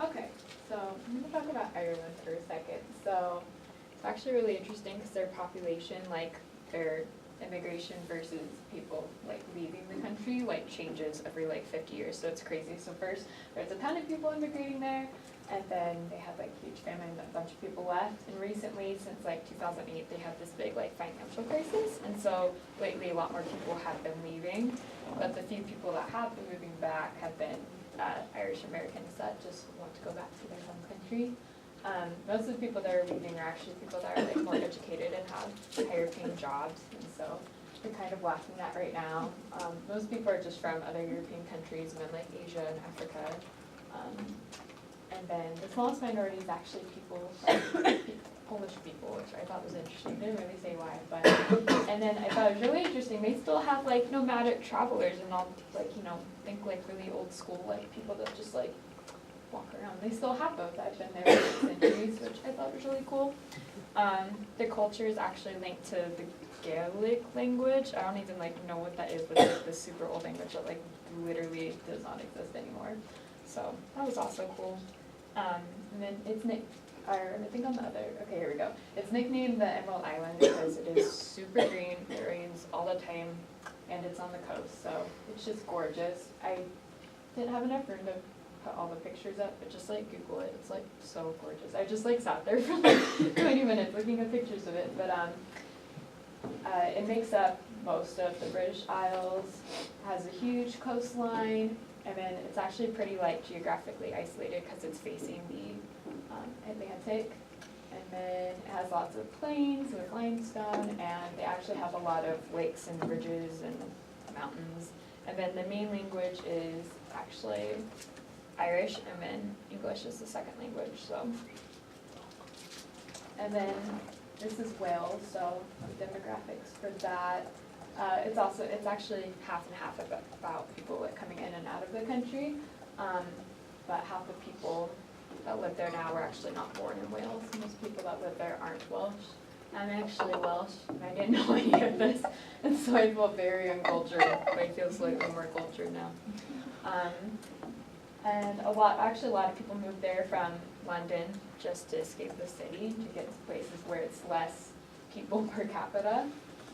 Okay, so I'm gonna talk about Ireland for a second. So it's actually really interesting because their population, like their immigration versus people like leaving the country, like changes every like 50 years. So it's crazy. So first there's a ton of people immigrating there, and then they had like huge famine and a bunch of people left. And recently, since like 2008, they had this big like financial crisis. And so lately a lot more people have been leaving, but the few people that have been moving back have been Irish Americans that just want to go back to their home country. Most of the people that are leaving are actually people that are like more educated and have higher paying jobs, and so we're kind of lacking that right now. Most people are just from other European countries and then like Asia and Africa. And then the smallest minority is actually people, Polish people, which I thought was interesting. They didn't really say why, but, and then I thought it was really interesting, they still have like nomadic travelers and all, like, you know, think like really old school, like people that just like walk around. They still have those. I've been there for centuries, which I thought was really cool. The culture is actually linked to the Gaelic language. I don't even like know what that is, but it's like this super old language that like literally does not exist anymore. So that was also cool. And then it's I think on the other, okay, here we go. It's nicknamed the Emerald Island because it is super green, it rains all the time, and it's on the coast, so it's just gorgeous. I didn't have enough room to put all the pictures up, but just like Google it, it's like so gorgeous. I just like sat there for like 20 minutes looking at pictures of it, but it makes up most of the British Isles, has a huge coastline, and then it's actually pretty like geographically isolated because it's facing the Atlantic. And then it has lots of plains with limestone, and they actually have a lot of lakes and bridges and mountains. And then the main language is actually Irish, and then English is the second language, so. And then this is Wales, so demographics for that. It's actually half and half about people like coming in and out of the country, but half the people that live there now were actually not born in Wales. Most people that live there aren't Welsh. I'm actually Welsh, and I didn't know any of this, and so I feel very uncultured, but I feel slightly more cultured now. And a lot of people moved there from London just to escape the city, to get to places where it's less people per capita.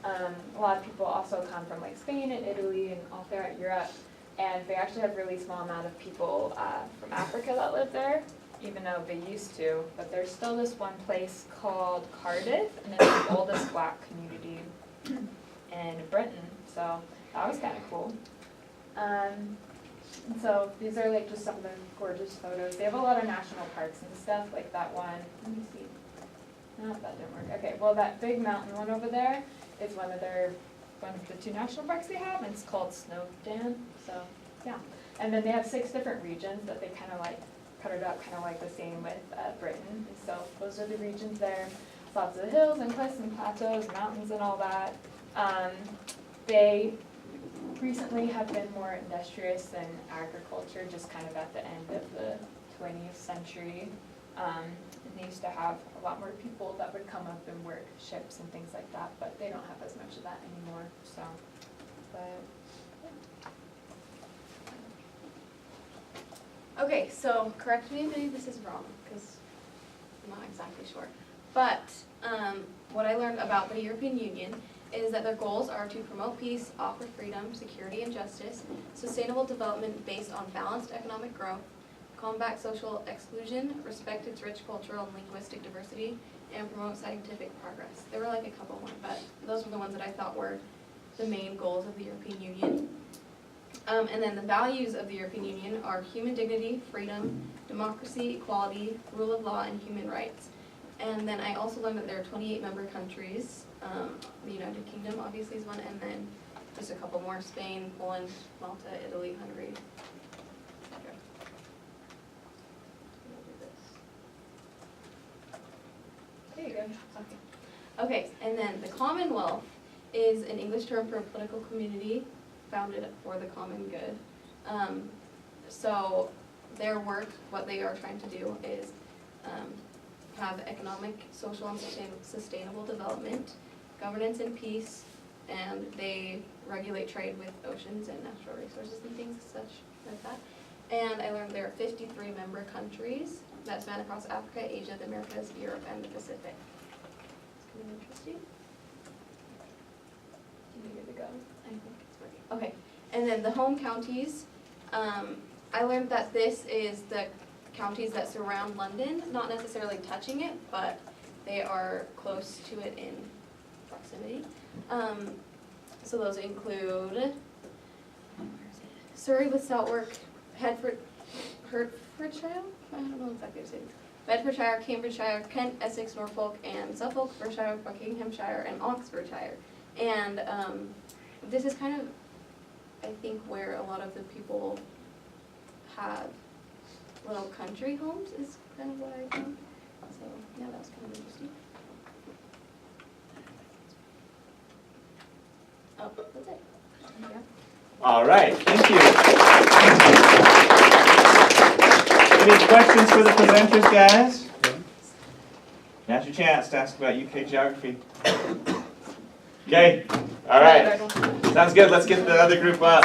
A lot of people also come from like Spain and Italy and all throughout Europe, and they actually have a really small amount of people from Africa that live there, even though they used to. But there's still this one place called Cardiff, and it's the oldest black community in Britain, so that was kind of cool. And so these are like just some of the gorgeous photos. They have a lot of national parks and stuff, like that one. Let me see. No, that didn't work. Okay, well that big mountain one over there is one of the 2 national parks they have, and it's called Snowdon. So yeah, and then they have 6 different regions that they kind of like cut it up, kind of like the same with Britain. So those are the regions there. Lots of hills and cliffs and plateaus, mountains and all that. They recently have been more industrious than agriculture, just kind of at the end of the 20th century. And they used to have a lot more people that would come up and work ships and things like that, but they don't have as much of that anymore, so, but, yeah. Okay, so correct me if any of this is wrong, because I'm not exactly sure. But what I learned about the European Union is that their goals are to promote peace, offer freedom, security, and justice, sustainable development based on balanced economic growth, combat social exclusion, respect its rich cultural and linguistic diversity, and promote scientific progress. There were like a couple more, but those were the ones that I thought were the main goals of the European Union. And then the values of the European Union are human dignity, freedom, democracy, equality, rule of law, and human rights. And then I also learned that there are 28 member countries. The United Kingdom obviously is one, and then just a couple more: Spain, Poland, Malta, Italy, Hungary. etc. There you go. Okay, and then the Commonwealth is an English term for a political community founded for the common good. So their work, what they are trying to do is have economic, social, and sustainable development, governance and peace, and they regulate trade with oceans and natural resources and things such like that. And I learned there are 53 member countries that span across Africa, Asia, the Americas, Europe, and the Pacific. It's kind of interesting. You good to go? I think it's working. Okay, and then the home counties, I learned that this is the counties that surround London, not necessarily touching it, but they are close to it in proximity. So those include Surrey with Southwark, Hertfordshire, I don't know exactly what to say. Bedfordshire, Cambridgeshire, Kent, Essex, Norfolk, and Suffolk, Berkshire, Buckinghamshire, and Oxfordshire. And this is kind of, I think, where a lot of the people have little country homes is kind of what I found. So yeah, that was kind of interesting. Oh, that's it. Yeah. All right, thank you. Any questions for the presenters, guys? Now's your chance to ask about UK geography. Okay, all right. Sounds good, let's get the other group up.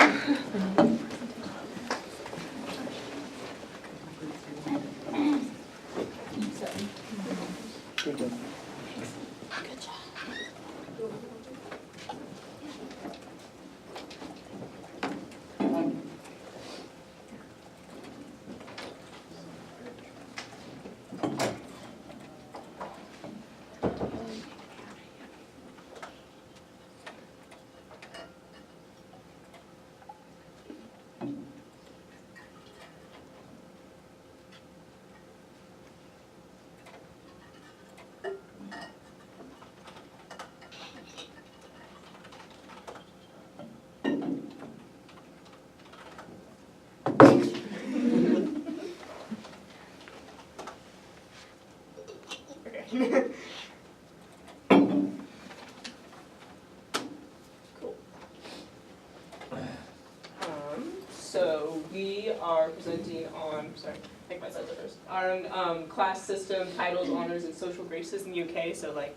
So we are presenting on, sorry, I think my slides are first, on class system, titles, honors, and social graces in the UK. So like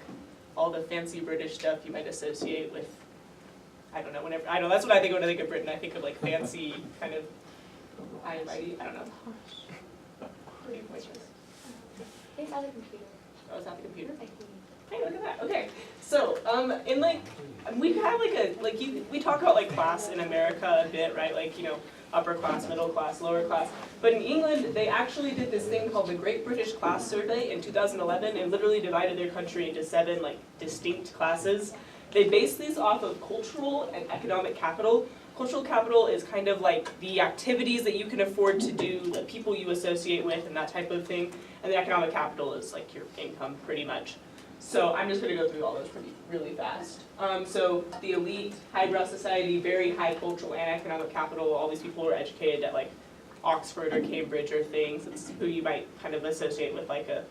all the fancy British stuff you might associate with, I don't know, whenever, I know that's what I think when I think of Britain. I think of like fancy kind of high and mighty, I don't know. Pretty pointless. It's on the computer. Oh, is that the computer? I think. Hey, look at that. Okay. So, in like, we have like we talk about like class in America a bit, right? Like, you know, upper class, middle class, lower class. But in England, they actually did this thing called the Great British Class Survey in 2011 and literally divided their country into 7 like distinct classes. They based these off of cultural and economic capital. Cultural capital is kind of like the activities that you can afford to do, the people you associate with, and that type of thing. And the economic capital is like your income, pretty much. So I'm just going to go through all those really fast. So the elite, highbrow society, very high cultural and economic capital. All these people are educated at like Oxford or Cambridge or things. It's who you might kind of associate with like a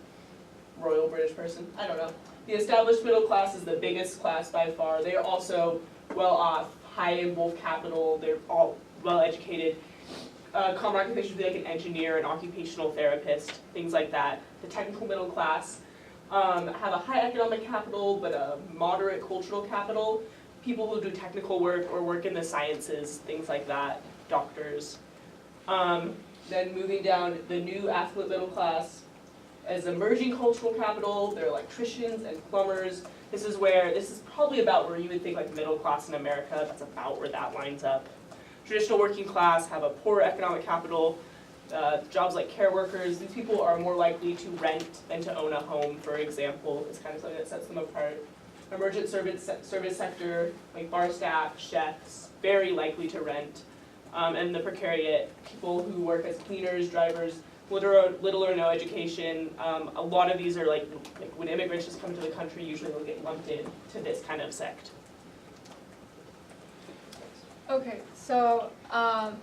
royal British person. I don't know. The established middle class is the biggest class by far. They are also well off, high in both capital. They're all well educated. Common occupation would be like an engineer, an occupational therapist, things like that. The technical middle class have a high economic capital but a moderate cultural capital. People who do technical work or work in the sciences, things like that, doctors. Then moving down, the new affluent middle class is emerging cultural capital. They're electricians and plumbers. This is probably about where you would think like middle class in America. That's about where that lines up. Traditional working class have a poor economic capital. Jobs like care workers, these people are more likely to rent than to own a home, for example. It's kind of something that sets them apart. Emergent service sector, like bar staff, chefs, very likely to rent. And the precariat, people who work as cleaners, drivers, little or no education. A lot of these are like when immigrants just come to the country, usually they'll get lumped in to this kind of sect. Okay, so a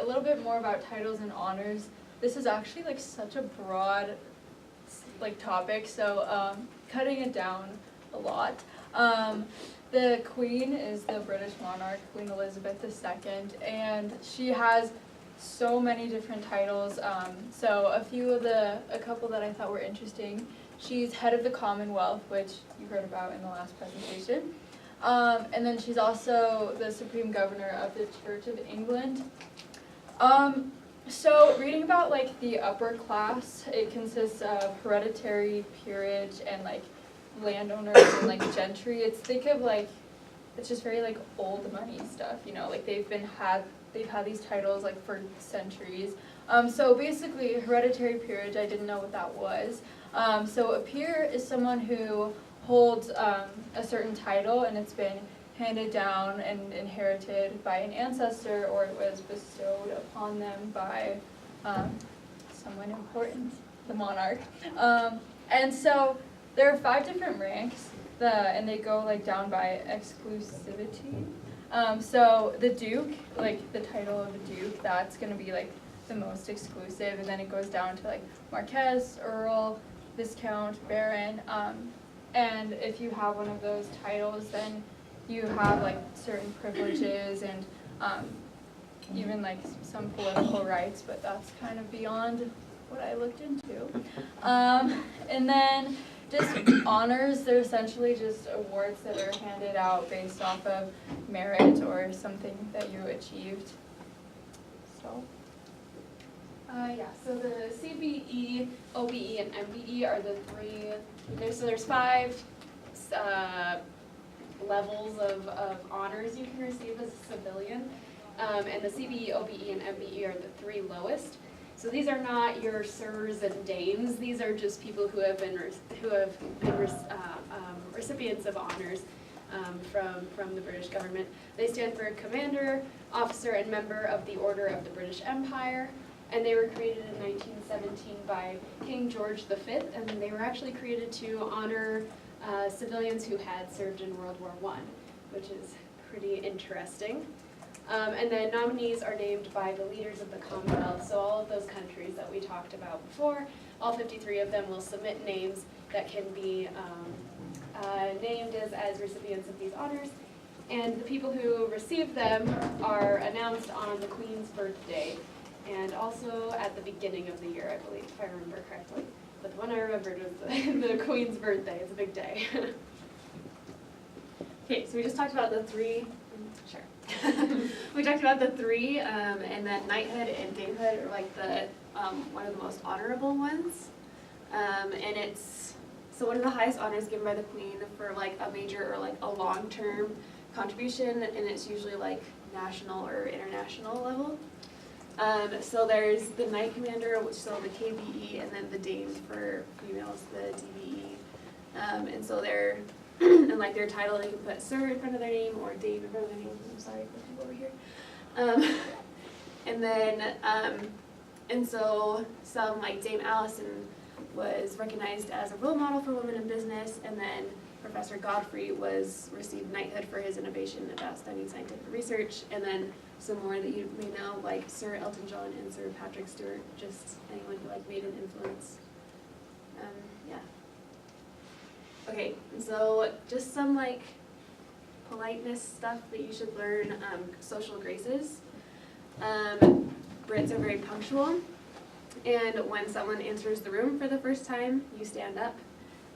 little bit more about titles and honors. This is actually like such a broad like topic, so cutting it down a lot. The Queen is the British monarch, Queen Elizabeth II, and she has so many different titles. So a couple that I thought were interesting. She's head of the Commonwealth, which you heard about in the last presentation. And then she's also the Supreme Governor of the Church of England. So reading about like the upper class, it consists of hereditary peerage and like landowners and like gentry. It's just very like old money stuff, you know, like they've had these titles like for centuries. So basically hereditary peerage, I didn't know what that was. So a peer is someone who holds a certain title and it's been handed down and inherited by an ancestor, or it was bestowed upon them by someone important, the monarch. And so there are 5 different ranks, and they go like down by exclusivity. So the Duke, like the title of the Duke, that's going to be like the most exclusive, and then it goes down to like Marquess, Earl, Viscount, Baron. And if you have one of those titles, then you have like certain privileges and even like some political rights, but that's kind of beyond what I looked into. And then just honors, they're essentially just awards that are handed out based off of merit or something that you achieved. So. So the CBE, OBE, and MBE are the 3, there's 5 levels of honors you can receive as a civilian. And the CBE, OBE, and MBE are the 3 lowest. So these are not your sirs and dames. These are just people who have been recipients of honors from the British government. They stand for Commander, Officer, and Member of the Order of the British Empire. And they were created in 1917 by King George V, and they were actually created to honor civilians who had served in World War I, which is pretty interesting. And then nominees are named by the leaders of the Commonwealth, so all of those countries that we talked about before, all 53 of them will submit names that can be named as recipients of these honors. And the people who receive them are announced on the Queen's birthday, and also at the beginning of the year, I believe, if I remember correctly. But the one I remembered was the Queen's birthday. It's a big day. Okay, so we just talked about the 3. Sure. We talked about the 3, and then knighthood and damehood are like the one of the most honorable ones. And it's one of the highest honors given by the Queen for like a major or like a long-term contribution, and it's usually like national or international level. So there's the Knight Commander, which is the KBE, and then the Dames for females, the DBE. And so they're, and like their title, they can put Sir in front of their name or Dame in front of their name. I'm sorry, put people over here. And then, and so some like Dame Allison was recognized as a role model for women in business, and then Professor Godfrey received knighthood for his innovation of outstanding scientific research, and then some more that you may know, like Sir Elton John and Sir Patrick Stewart, just anyone who like made an influence. Yeah. Okay, so just some like politeness stuff that you should learn, social graces. Brits are very punctual, and when someone enters the room for the first time, you stand up.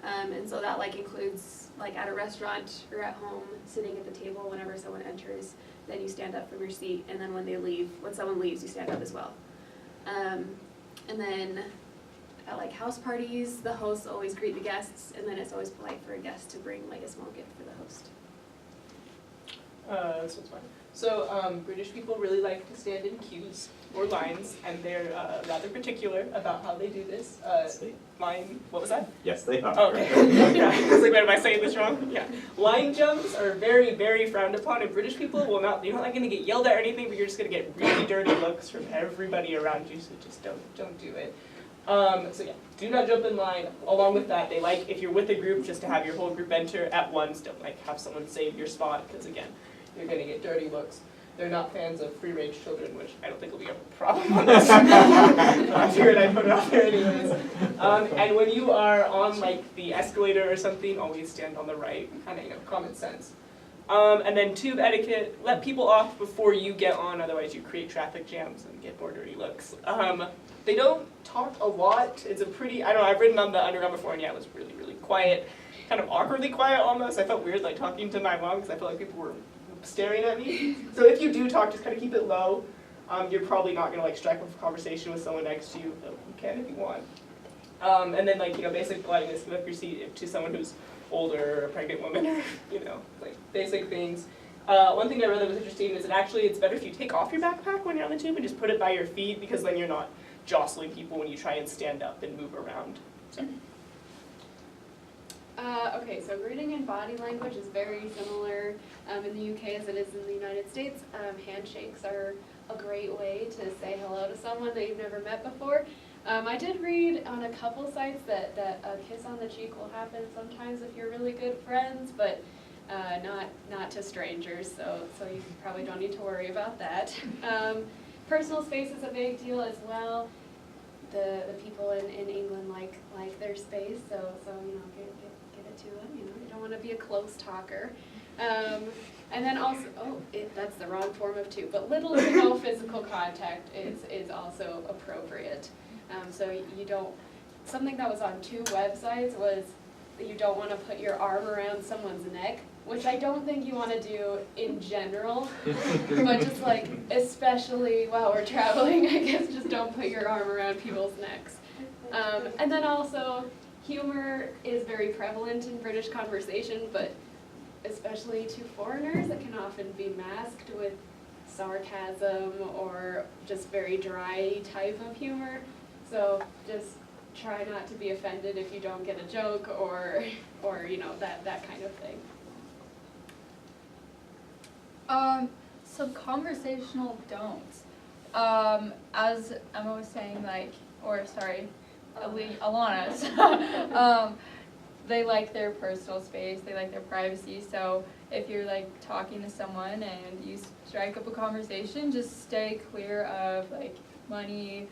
And so that like includes like at a restaurant or at home, sitting at the table whenever someone enters, then you stand up from your seat, and then when someone leaves, you stand up as well. And then at like house parties, the hosts always greet the guests, and then it's always polite for a guest to bring like a small gift for the host. This one's fine. So British people really like to stand in queues or lines, and they're rather particular about how they do this. Line, what was that? Yes, they are. Oh, okay. Yeah, I was like, wait, am I saying this wrong? Yeah. Line jumps are very, very frowned upon, and British people will not, you're not like gonna get yelled at or anything, but you're just gonna get really dirty looks from everybody around you, so just don't do it. So yeah, do not jump in line. Along with that, they like, if you're with a group, just to have your whole group enter at once. Don't like have someone save your spot, because again, you're gonna get dirty looks. They're not fans of free-range children, which I don't think will be a problem on this. I figured I'd put it out there anyways. And when you are on like the escalator or something, always stand on the right, kind of, you know, common sense. And then tube etiquette, let people off before you get on, otherwise you create traffic jams and get more dirty looks. They don't talk a lot. It's a pretty, I don't know, I've ridden on the Underground before, and yeah, it was really, really quiet. Kind of awkwardly quiet almost. I felt weird like talking to my mom, because I felt like people were staring at me. So if you do talk, just kind of keep it low. You're probably not going to like strike up a conversation with someone next to you, though you can if you want. And then like, you know, basic politeness, give up your seat to someone who's older, or a pregnant woman, or, you know, like basic things. One thing I read that was interesting is that actually it's better if you take off your backpack when you're on the tube and just put it by your feet, because then you're not jostling people when you try and stand up and move around. So. Okay, so greeting and body language is very similar in the UK as it is in the United States. Handshakes are a great way to say hello to someone that you've never met before. I did read on a couple sites that a kiss on the cheek will happen sometimes if you're really good friends, but not to strangers, so you probably don't need to worry about that. Personal space is a big deal as well. The people in England like their space, so you know, give it to them. You know, you don't want to be a close talker. And then also, that's the wrong form of two, but little to no physical contact is also appropriate. So you don't, something that was on 2 websites was that you don't want to put your arm around someone's neck, which I don't think you want to do in general, but just like, especially while we're traveling, I guess just don't put your arm around people's necks. And then also, humor is very prevalent in British conversation, but especially to foreigners, it can often be masked with sarcasm or just very dry type of humor. So just try not to be offended if you don't get a joke or you know, that kind of thing. So conversational don'ts. As Emma was saying, Alana, they like their personal space, they like their privacy, so if you're like talking to someone and you strike up a conversation, just stay clear of like money,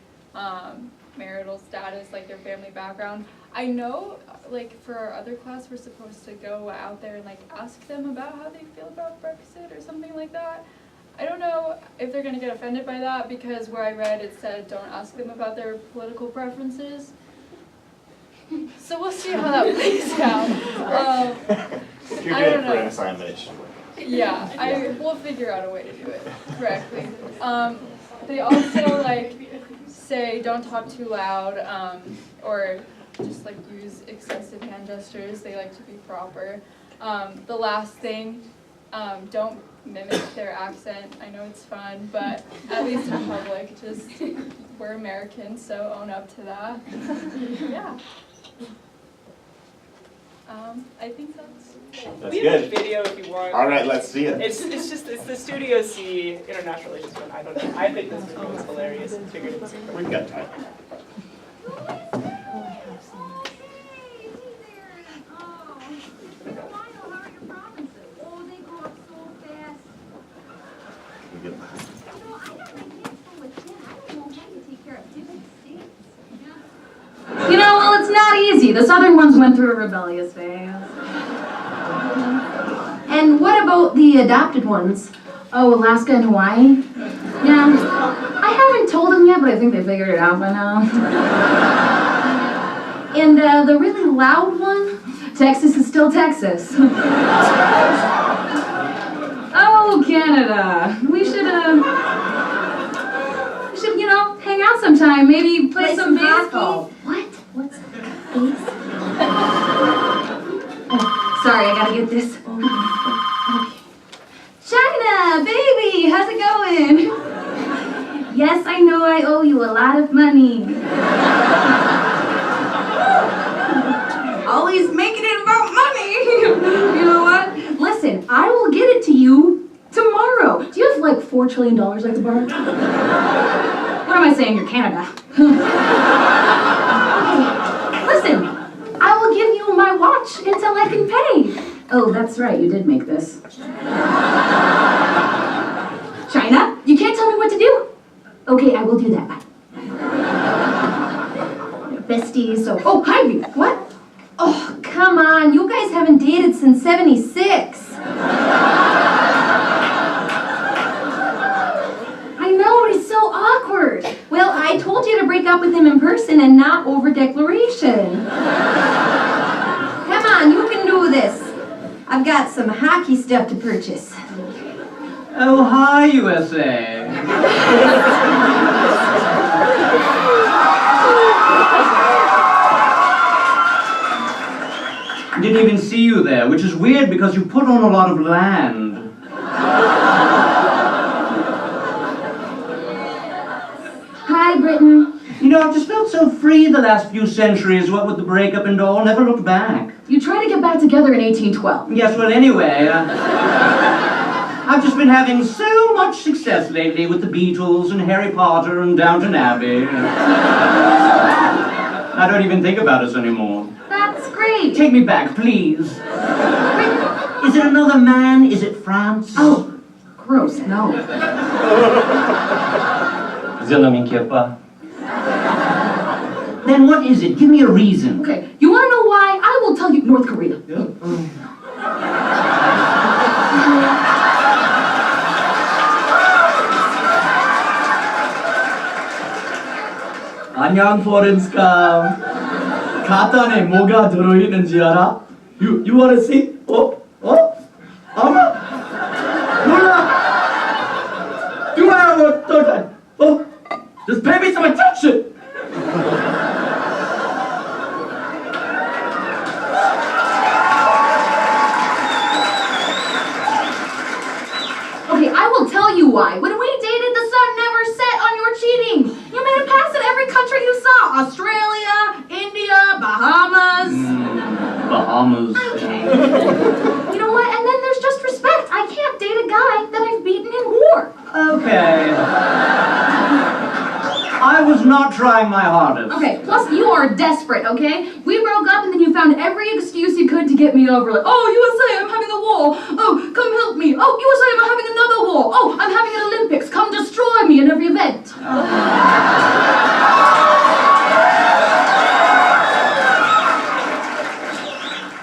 marital status, like their family background. I know, like, for our other class, we're supposed to go out there and, like, ask them about how they feel about Brexit or something like that. I don't know if they're going to get offended by that, because where I read it said don't ask them about their political preferences. So we'll see how that plays out. If you're doing it for an assignment, it should work. Yeah, we'll figure out a way to do it correctly. They also, like, say don't talk too loud, or just like use excessive hand gestures. They like to be proper. The last thing, don't mimic their accent. I know it's fun, but at least in public, just we're Americans, so own up to that. Yeah. I think that's We have a video if you want. All right, let's see it. It's the Studio C International Relations one. I don't know. I think this video is hilarious and figured it was We've got time. You know, well, it's not easy. The southern ones went through a rebellious phase. And what about the adopted ones? Oh, Alaska and Hawaii? Yeah. I haven't told them yet, but I think they figured it out by now. And the really loud one? Texas is still Texas. Oh, Canada. We should, you know, hang out sometime. Maybe play some baseball. What? What's baseball? Oh, sorry, I gotta get this. Okay. China, baby! I owe you a lot of money. Always making it about money. You know what? Listen, I will get it to you tomorrow. Do you have like $4 trillion I could borrow? What am I saying? You're Canada. Listen, I will give you my watch until I can pay. Oh, that's right, you did make this. China, you can't tell me what to do. Okay, I will do that. Bye. Besties, so... Oh, Ivy, what? Oh, come on, you guys haven't dated since '76. I know, it's so awkward. Well, I told you to break up with him in person and not over declaration. Come on, you can do this. I've got some hockey stuff to purchase. Oh, hi, USA. Didn't even see you there, which is weird because you put on a lot of land. Hi, Britain. You know, I've just felt so free the last few centuries, what with the breakup and all, never looked back. You tried to get back together in 1812. Yes, well, anyway, I've just been having so much success lately with the Beatles and Harry Potter and Downton Abbey. I don't even think about us anymore. That's great. Take me back, please. Is it another man? Is it France? Oh, gross, no. Then what is it? Give me a reason. Okay, you want to know why? I will tell you. North Korea. 안녕, 포렌스카. 가탄에 뭐가 들어있는지 알아? You wanna see? 알아? 몰라. Do I have a just pay me some attention. Okay, I will tell you why. When we dated, the sun never set on your cheating. You made it past in every country you saw. Australia, India, Bahamas. Bahamas. Okay. You know what? And then there's just respect. I can't date a guy that I've beaten in war. Okay. I was not trying my hardest. Okay, plus you are desperate, okay? We broke up and then you found every excuse you could to get me over. Like, oh, USA, I'm having a war. Oh, come help me. Oh, USA, I'm having another war. Oh, I'm having an Olympics. Come destroy me in every event.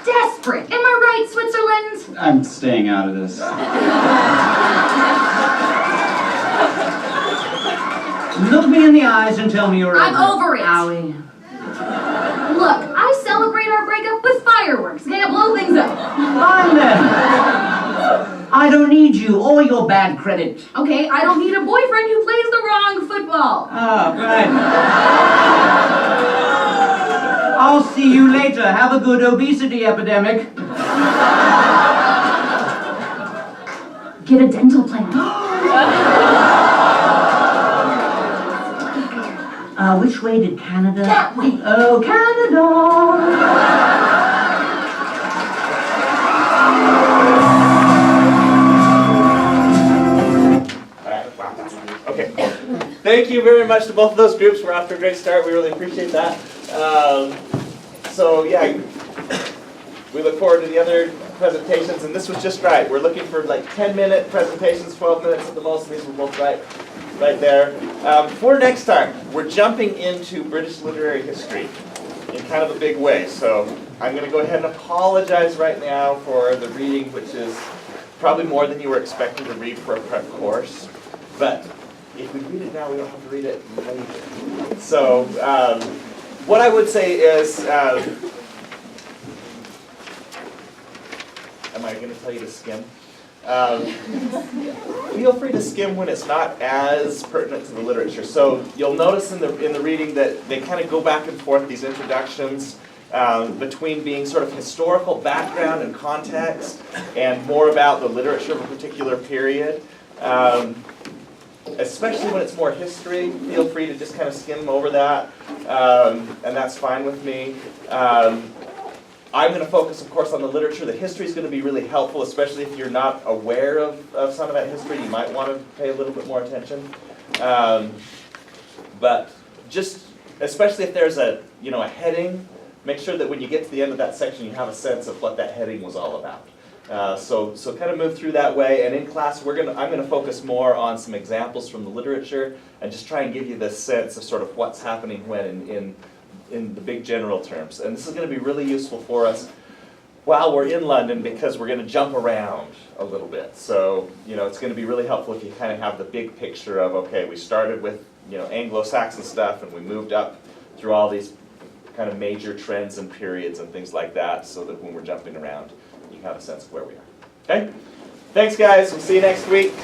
Desperate. Am I right, Switzerland? I'm staying out of this. Look me in the eyes and tell me you're I'm over it. Owie. Look, I celebrate our breakup with fireworks. Okay, I blow things up. Fine then. I don't need you or your bad credit. Okay, I don't need a boyfriend who plays the wrong football. Oh, right. I'll see you later. Have a good obesity epidemic. Get a dental plan. Which way did Canada? That way. Oh, Canada! Okay. Thank you very much to both of those groups. We're off to a great start. We really appreciate that. So yeah, we look forward to the other presentations, and this was just right. We're looking for like 10-minute presentations, 12 minutes at the most. These were both right there. For next time, we're jumping into British literary history in kind of a big way. So I'm going to go ahead and apologize right now for the reading, which is probably more than you were expecting to read for a prep course. But if we read it now, we don't have to read it later. So what I would say is, am I going to tell you to skim? Feel free to skim when it's not as pertinent to the literature. So you'll notice in the reading that they kind of go back and forth, these introductions, between being sort of historical background and context and more about the literature of a particular period. especially when it's more history, feel free to just kind of skim over that, and that's fine with me. I'm going to focus, of course, on the literature. The history is going to be really helpful, especially if you're not aware of some of that history. You might want to pay a little bit more attention. But just, especially if there's a heading, make sure that when you get to the end of that section, you have a sense of what that heading was all about. So kind of move through that way. And in class, I'm going to focus more on some examples from the literature and just try and give you this sense of sort of what's happening when in the big general terms. And this is going to be really useful for us while we're in London because we're going to jump around a little bit. So, it's going to be really helpful if you kind of have the big picture of, okay, we started with, Anglo-Saxon stuff and we moved up through all these kind of major trends and periods and things like that so that when we're jumping around, you have a sense of where we are. Okay? Thanks, guys. We'll see you next week.